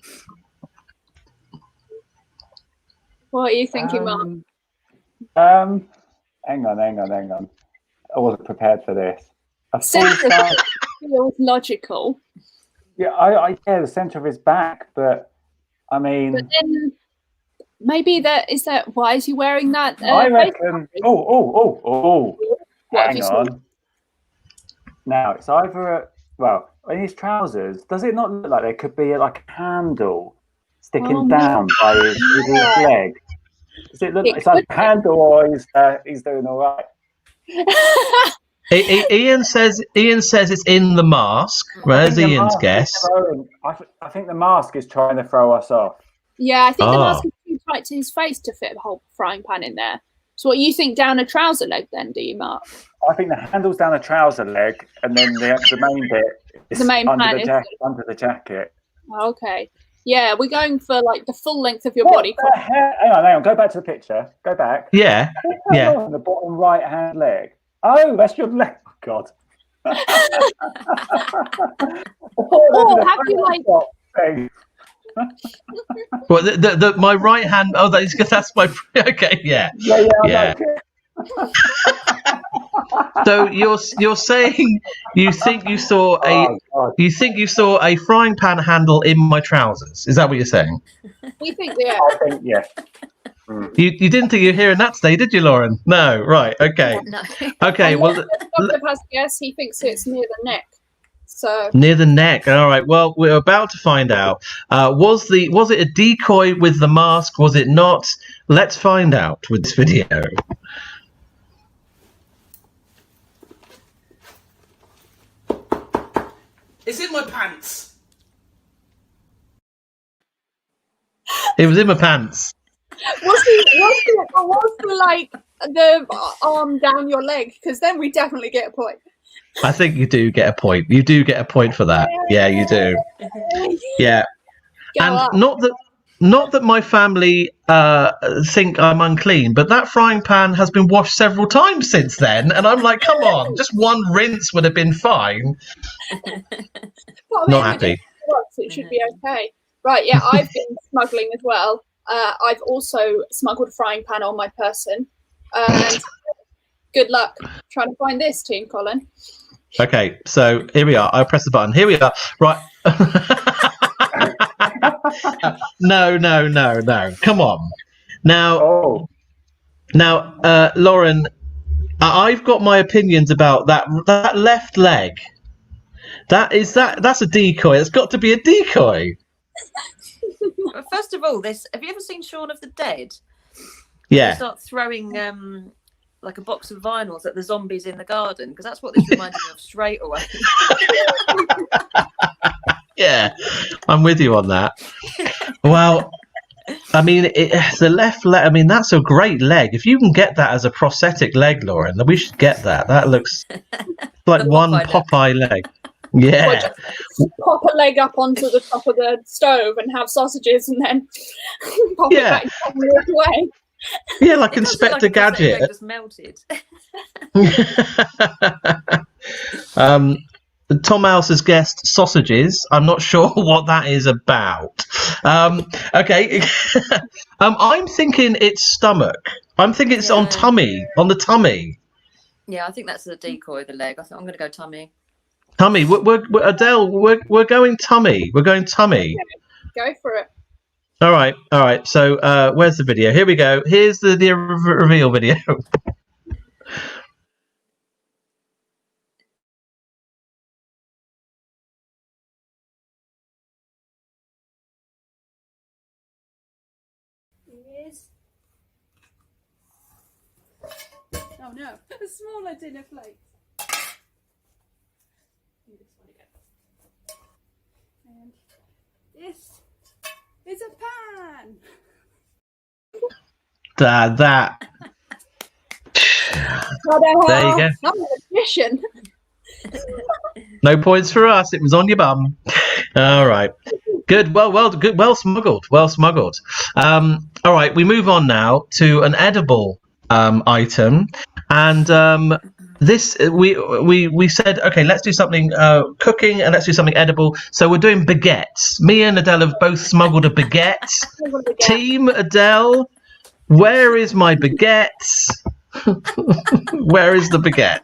What are you thinking, Mark? Hang on. I wasn't prepared for this. Feels logical. Yeah, the centre of his back, but I mean. But then maybe why is he wearing that? I reckon. Hang on. Now it's either in his trousers. Does it not look like there could be like a handle sticking down by his leg? Does it look like it's like a handle, or he's doing all right? Ian says it's in the mask. Where's Ian's guess? I think the mask is trying to throw us off. Yeah, I think the mask is too tight to his face to fit the whole frying pan in there. So what you think down a trouser leg then, do you, Mark? I think the handle's down a trouser leg, and then the main bit is under the jacket. Okay. Yeah, we're going for like the full length of your body. Hang on. Go back to the picture. Go back. Yeah. On the bottom right hand leg. Oh, that's your leg. Oh, God. Have you like? Well, my right hand. Oh, that's my. Okay, yeah. Yeah. So you're saying you think you saw a frying pan handle in my trousers? Is that what you're saying? We think, yeah. I think, yeah. You didn't think you were hearing that today, did you, Lauren? No, right, okay. No. Okay, well, the doctor has guessed he thinks it's near the neck. So near the neck. All right. Well, we're about to find out. Was it a decoy with the mask? Was it not? Let's find out with this video. It's in my pants. It was in my pants. Was the arm down your leg? Because then we definitely get a point. I think you do get a point. You do get a point for that. Yeah, you do. Yeah. And not not that my family think I'm unclean, but that frying pan has been washed several times since then, and I'm like, come on, just one rinse would have been fine. Well, Not happy. It should be okay. Right, yeah, I've been smuggling as well. I've also smuggled a frying pan on my person. And good luck trying to find this, Team Colin. Okay, so here we are. I'll press the button. Here we are. Right. No. Come on. Now, Lauren, I've got my opinions about that left leg. That's a decoy. It's got to be a decoy. Well, first of all, have you ever seen Shaun of the Dead? Yeah. They start throwing like a box of vinyls at the zombies in the garden, because that's what this reminded me of straight away. Yeah, I'm with you on that. Well, I mean, it's the left leg. I mean, that's a great leg. If you can get that as a prosthetic leg, Lauren, then we should get that. That looks like one Popeye leg. Yeah. Or just pop a leg up onto the top of the stove and have sausages, and then pop it back and walk away. Yeah, like Inspector Gadget. Just melted. Tom House has guessed sausages. I'm not sure what that is about. Okay. I'm thinking it's stomach. I'm thinking it's on the tummy. Yeah, I think that's the decoy, the leg. I'm going to go tummy. Tummy. We're Adele. We're going tummy. We're going tummy. Go for it. All right. So where's the video? Here we go. Here's the reveal video. Oh no, a smaller dinner plate. And this is a pan. That. There you go. I'm a magician. No points for us. It was on your bum. All right. Good. Well smuggled. All right. We move on now to an edible item, and this we said, okay, let's do something cooking and let's do something edible. So we're doing baguettes. Me and Adele have both smuggled a baguette. Team Adele, where is my baguette? Where is the baguette?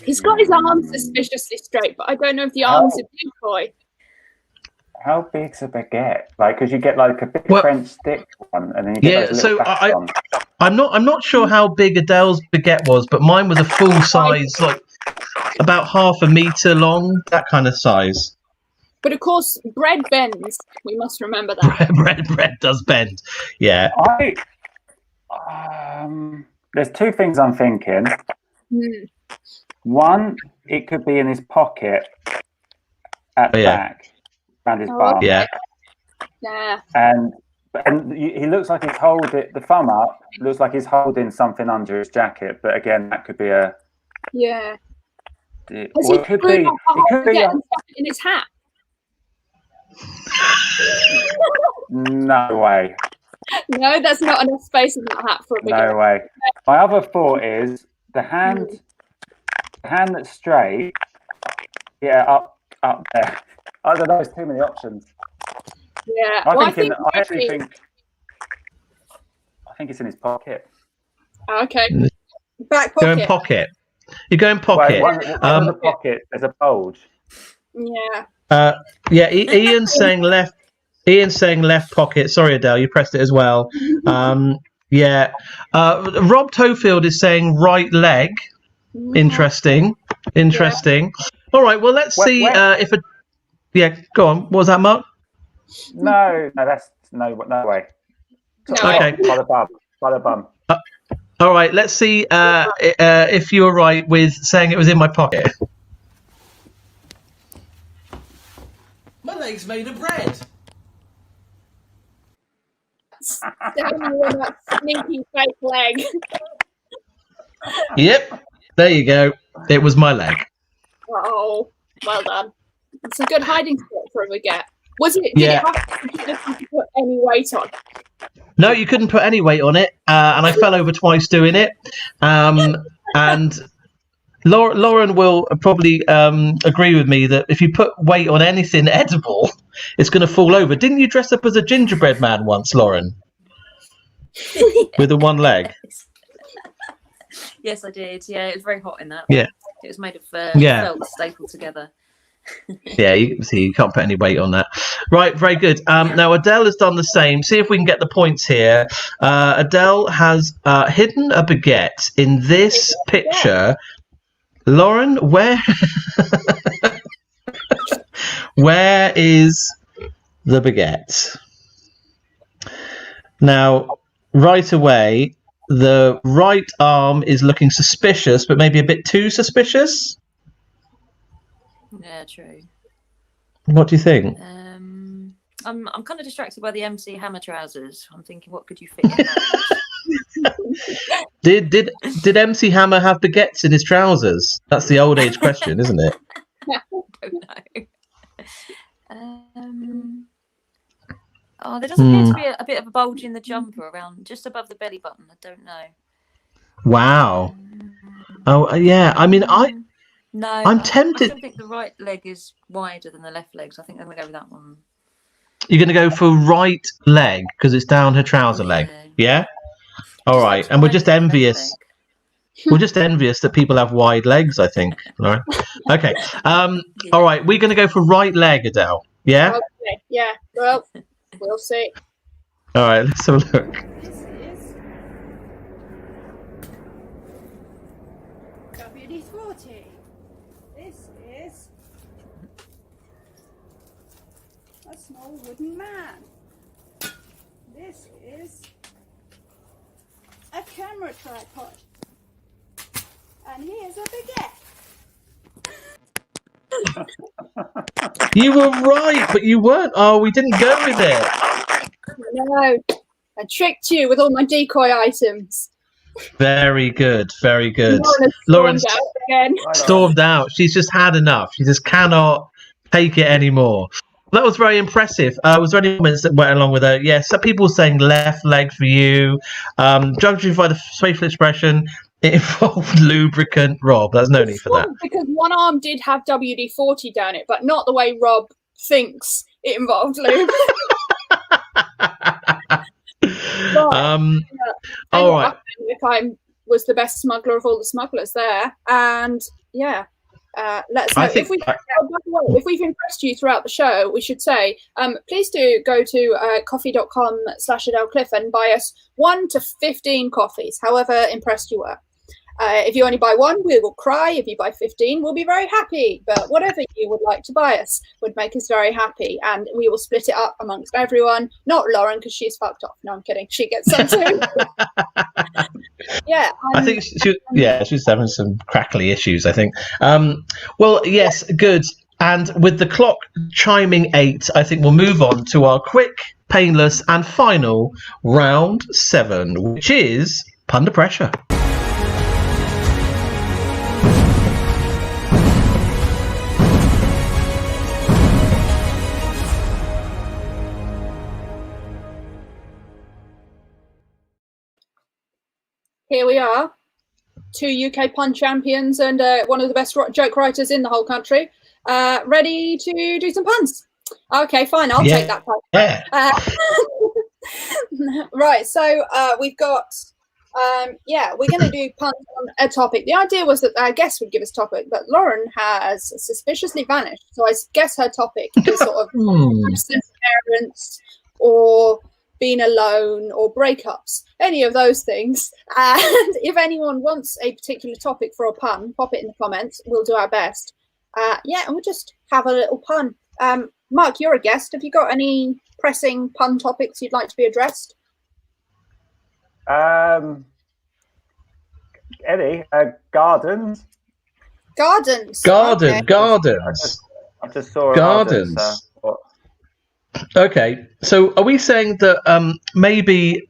He's got his arms suspiciously straight, but I don't know if the arms are decoy. How big's a baguette? Like, because you get like a big French stick one, and then you get those little bats on. I'm not sure how big Adele's baguette was, but mine was a full size, like about half a meter long, that kind of size. But of course, bread bends. We must remember that. Bread does bend. Yeah. There's two things I'm thinking. One, it could be in his pocket at the back, around his bum. Yeah. And he looks like he's holding the thumb up. Looks like he's holding something under his jacket, but again, that could be a. Yeah. It could be in his hat. No way. No, there's not enough space in that hat for a baguette. No way. My other thought is the hand that's straight. Yeah, up there. I don't know. There's too many options. Yeah. I think it's in his pocket. Okay. Back pocket. Going pocket. You're going pocket. One in the pocket. There's a bulge. Yeah. Yeah. Ian's saying left. Ian's saying left pocket. Sorry, Adele, you pressed it as well. Yeah. Rob Tofield is saying right leg. Interesting. Yeah. All right. Well, let's see if a. Yeah. Go on. What was that, Mark? No. That's no way. Okay. By the bum. All right. Let's see if you were right with saying it was in my pocket. My leg's made of bread. That sneaky fake leg. Yep. There you go. It was my leg. Oh, well done. It's a good hiding spot for a baguette. Was it? Did it have to put any weight on? No, you couldn't put any weight on it, and I fell over twice doing it. And Lauren will probably agree with me that if you put weight on anything edible, it's going to fall over. Didn't you dress up as a gingerbread man once, Lauren? With the one leg? Yes, I did. Yeah, it was very hot in that. Yeah. It was made of felt stapled together. Yeah, you can't put any weight on that. Right, very good. Now, Adele has done the same. See if we can get the points here. Adele has hidden a baguette in this picture. Lauren, where is the baguette? Now, right away, the right arm is looking suspicious, but maybe a bit too suspicious. Yeah, true. What do you think? I'm kind of distracted by the MC Hammer trousers. I'm thinking, what could you fit in those? Did MC Hammer have baguettes in his trousers? That's the old age question, isn't it? I don't know. There doesn't appear to be a bit of a bulge in the jumper around just above the belly button. I don't know. Wow. Oh yeah. I mean, I'm tempted. I still think the right leg is wider than the left leg, so I think I'm going to go with that one. You're going to go for right leg because it's down her trouser leg. Yeah? All right. And we're just envious. We're just envious that people have wide legs, I think. All right. Okay. All right. We're going to go for right leg, Adele. Yeah? Okay. Yeah. Well, we'll see. All right. Let's have a look. This is WD-40. This is a small wooden man. This is a camera tripod. And here's a baguette. You were right, but you weren't. Oh, we didn't go with it. No, I tricked you with all my decoy items. Very good, very good. Lauren stormed out. She's just had enough. She just cannot take it anymore. That was very impressive. Was there any comments that went along with her? Yes, some people saying left leg for you. Judging by the facial expression, it involved lubricant. Rob, there's no need for that. Because one arm did have WD-40 down it, but not the way Rob thinks it involved lube. All right. If I was the best smuggler of all the smugglers there, and yeah. Let's know if we've impressed you throughout the show. We should say, please do go to coffee.com/AdeleCliff and buy us 1 to 15 coffees, however impressed you were. If you only buy 1, we will cry. If you buy 15, we'll be very happy. But whatever you would like to buy us would make us very happy, and we will split it up amongst everyone. Not Lauren, because she's fucked off. No, I'm kidding. She gets some too. Yeah, I think she's having some crackly issues, I think. Well, yes, good. And with the clock chiming 8, I think we'll move on to our quick, painless, and final round 7, which is Under Pressure. Here we are, 2 UK pun champions and one of the best joke writers in the whole country, ready to do some puns. Okay, fine, I'll take that part. Yeah. Right, so we've got, we're going to do puns on a topic. The idea was that our guest would give us a topic, but Lauren has suspiciously vanished. So I guess her topic is sort of parents or being alone or breakups, any of those things. And if anyone wants a particular topic for a pun, pop it in the comments. We'll do our best. And we'll just have a little pun. Mark, you're a guest. Have you got any pressing pun topics you'd like to be addressed? Eddie, gardens. Gardens. Gardens. I just saw gardens. Okay, so are we saying that maybe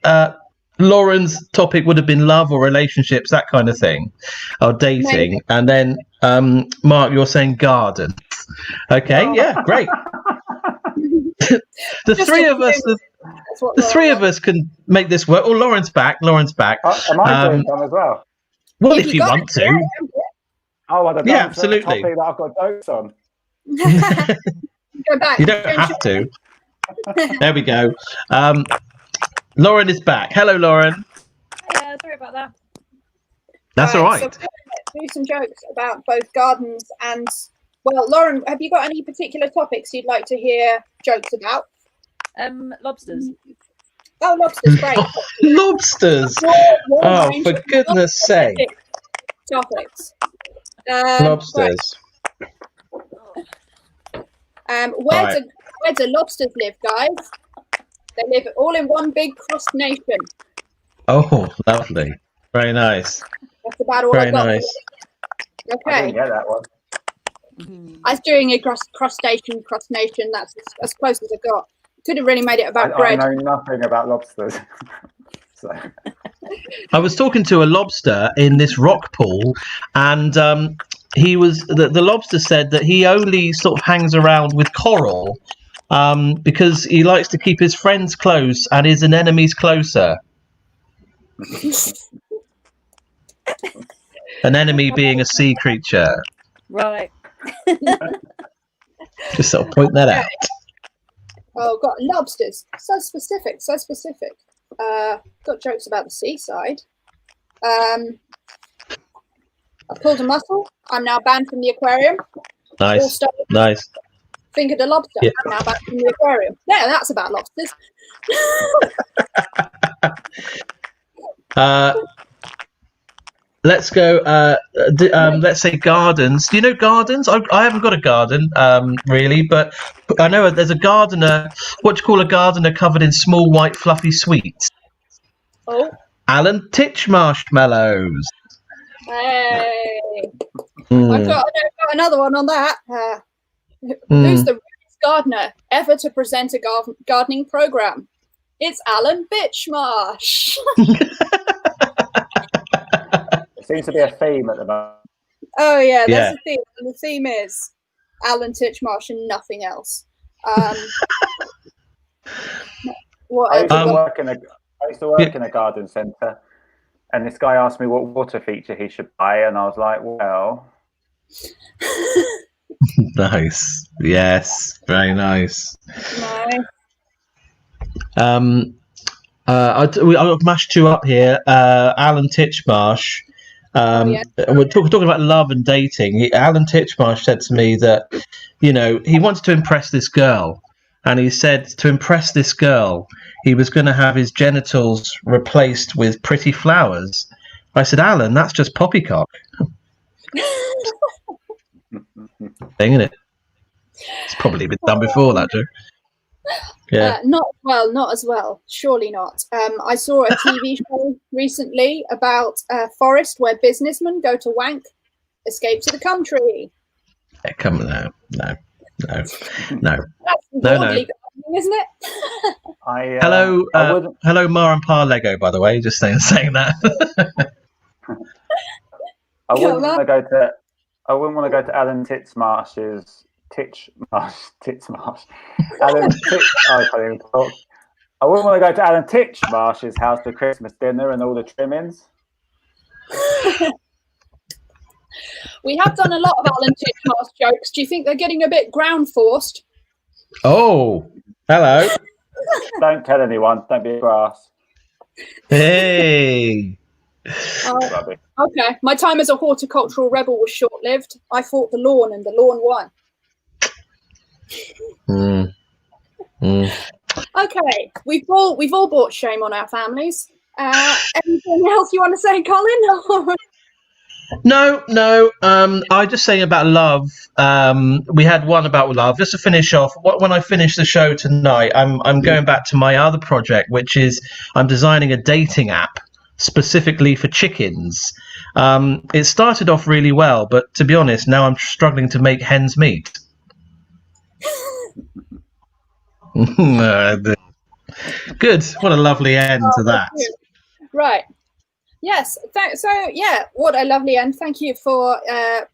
Lauren's topic would have been love or relationships, that kind of thing, or dating, maybe. And then Mark, you're saying garden. Okay, yeah, great. The three of us. The three of us can make this work. Oh, Lauren's back. Lauren's back. Am I doing some as well? Well, if you want to. Oh, well, yeah, absolutely. Topic that I've got jokes on. Go back. You don't have to. There we go. Lauren is back. Hello, Lauren. Sorry about that. That's all right. So do some jokes about both gardens and, well, Lauren, have you got any particular topics you'd like to hear jokes about? Lobsters. Oh, lobsters, great. Lobsters. Oh, for goodness sake. Topics. Lobsters. Where do lobsters live, guys? They live all in one big cross nation. Oh, lovely. Very nice. That's about all Very I got. nice. Okay. I didn't get that one. I was doing a cross nation. That's as close as I got. Could have really made it about bread. I know nothing about lobsters. So. I was talking to a lobster in this rock pool, and the lobster said that he only sort of hangs around with coral because he likes to keep his friends close and his enemies closer. An enemy being a sea creature. Right. Just sort of point that out. Oh, got lobsters. So specific. Got jokes about the seaside. I pulled a muscle. I'm now banned from the aquarium. Nice. Nice. Fingered a lobster. Yeah. I'm now banned from the aquarium. Yeah, that's about lobsters. Let's go. Let's say gardens. Do you know gardens? I haven't got a garden, really, but I know there's a gardener. What do you call a gardener covered in small white fluffy sweets? Oh. Alan Titchmarshmallows. Hey. I've got another one on that. Who's the richest gardener ever to present a gardening program? It's Alan Bitchmarsh. Seems to be a theme at the moment. Oh yeah, that's the theme. And the theme is Alan Titchmarsh and nothing else. What I used to work in a garden centre, and this guy asked me what water feature he should buy, and I was like, well. Nice. Yes. Very nice. Nice. I've mashed two up here. Alan Titchmarsh. We're talking about love and dating. Alan Titchmarsh said to me that, he wanted to impress this girl, and he said to impress this girl, he was going to have his genitals replaced with pretty flowers. I said, Alan, that's just poppycock. Thing, isn't it? It's probably been done before that, joke. Yeah. Not as well. Surely not. I saw a TV show recently about a forest where businessmen go to wank, escape to the country. Yeah, come on, no. That's broadly gardening, isn't it? Hello, Mar and Pa Leggo, by the way. Just saying that. I wouldn't want to go to Alan Titchmarsh's. Alan I can't even talk. I wouldn't want to go to Alan Titchmarsh's house for Christmas dinner and all the trimmings. We have done a lot of Alan Titchmarsh jokes. Do you think they're getting a bit ground forced? Oh, hello. Don't tell anyone. Don't be a grass. Hey. Okay. My time as a horticultural rebel was short-lived. I fought the lawn and the lawn won. Okay, we've all brought shame on our families. Anything else you want to say, Colin? No. I just saying about love. We had one about love. Just to finish off, when I finish the show tonight, I'm going back to my other project, which is I'm designing a dating app specifically for chickens. It started off really well, but to be honest, now I'm struggling to make hens meet. Good. What a lovely end to that. Right. Yes. What a lovely end. Thank you for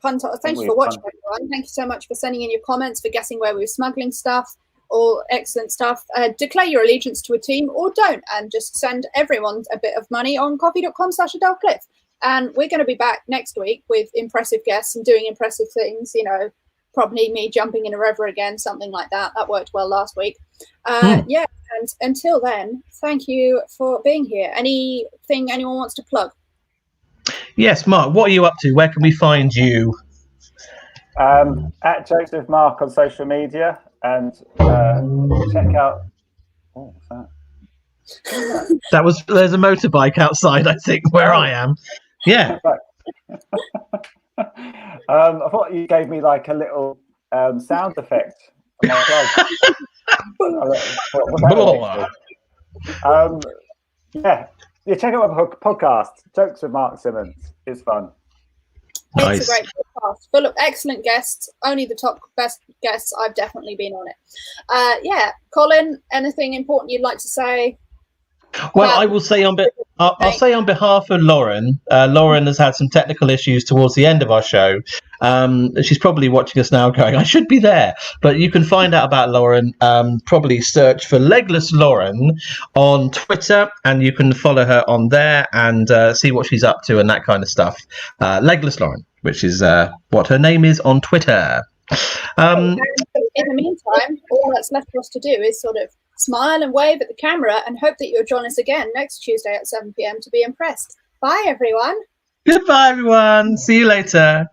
thank you for watching, everyone. Thank you so much for sending in your comments, for guessing where we were smuggling stuff. all excellent stuff. Declare your allegiance to a team or don't, and just send everyone a bit of money on coffee.com/Adele Cliff. And we're going to be back next week with impressive guests and doing impressive things, you know, probably me jumping in a river again, something like that. That worked well last week. Yeah, and until then, thank you for being here. Anything anyone wants to plug? Yes, Mark, what are you up to? Where can we find you? At Joseph Mark on social media, and check out. Oh, what's that? There's a motorbike outside, I think, where I am. Yeah. I thought you gave me like a little sound effect. Yeah, check out my podcast, Jokes with Mark Simmons. It's fun. Nice. It's a great podcast full of excellent guests. Only the top best guests. I've definitely been on it. Yeah, Colin, anything important you'd like to say? Well, I will say I'll say on behalf of Lauren. Lauren has had some technical issues towards the end of our show. She's probably watching us now going, I should be there. But you can find out about Lauren. Probably search for Legless Lauren on Twitter, and you can follow her on there and see what she's up to and that kind of stuff. Legless Lauren, which is what her name is on Twitter. In the meantime, all that's left for us to do is sort of smile and wave at the camera and hope that you'll join us again next Tuesday at 7 p.m. to be impressed. Bye, everyone. Goodbye, everyone. See you later.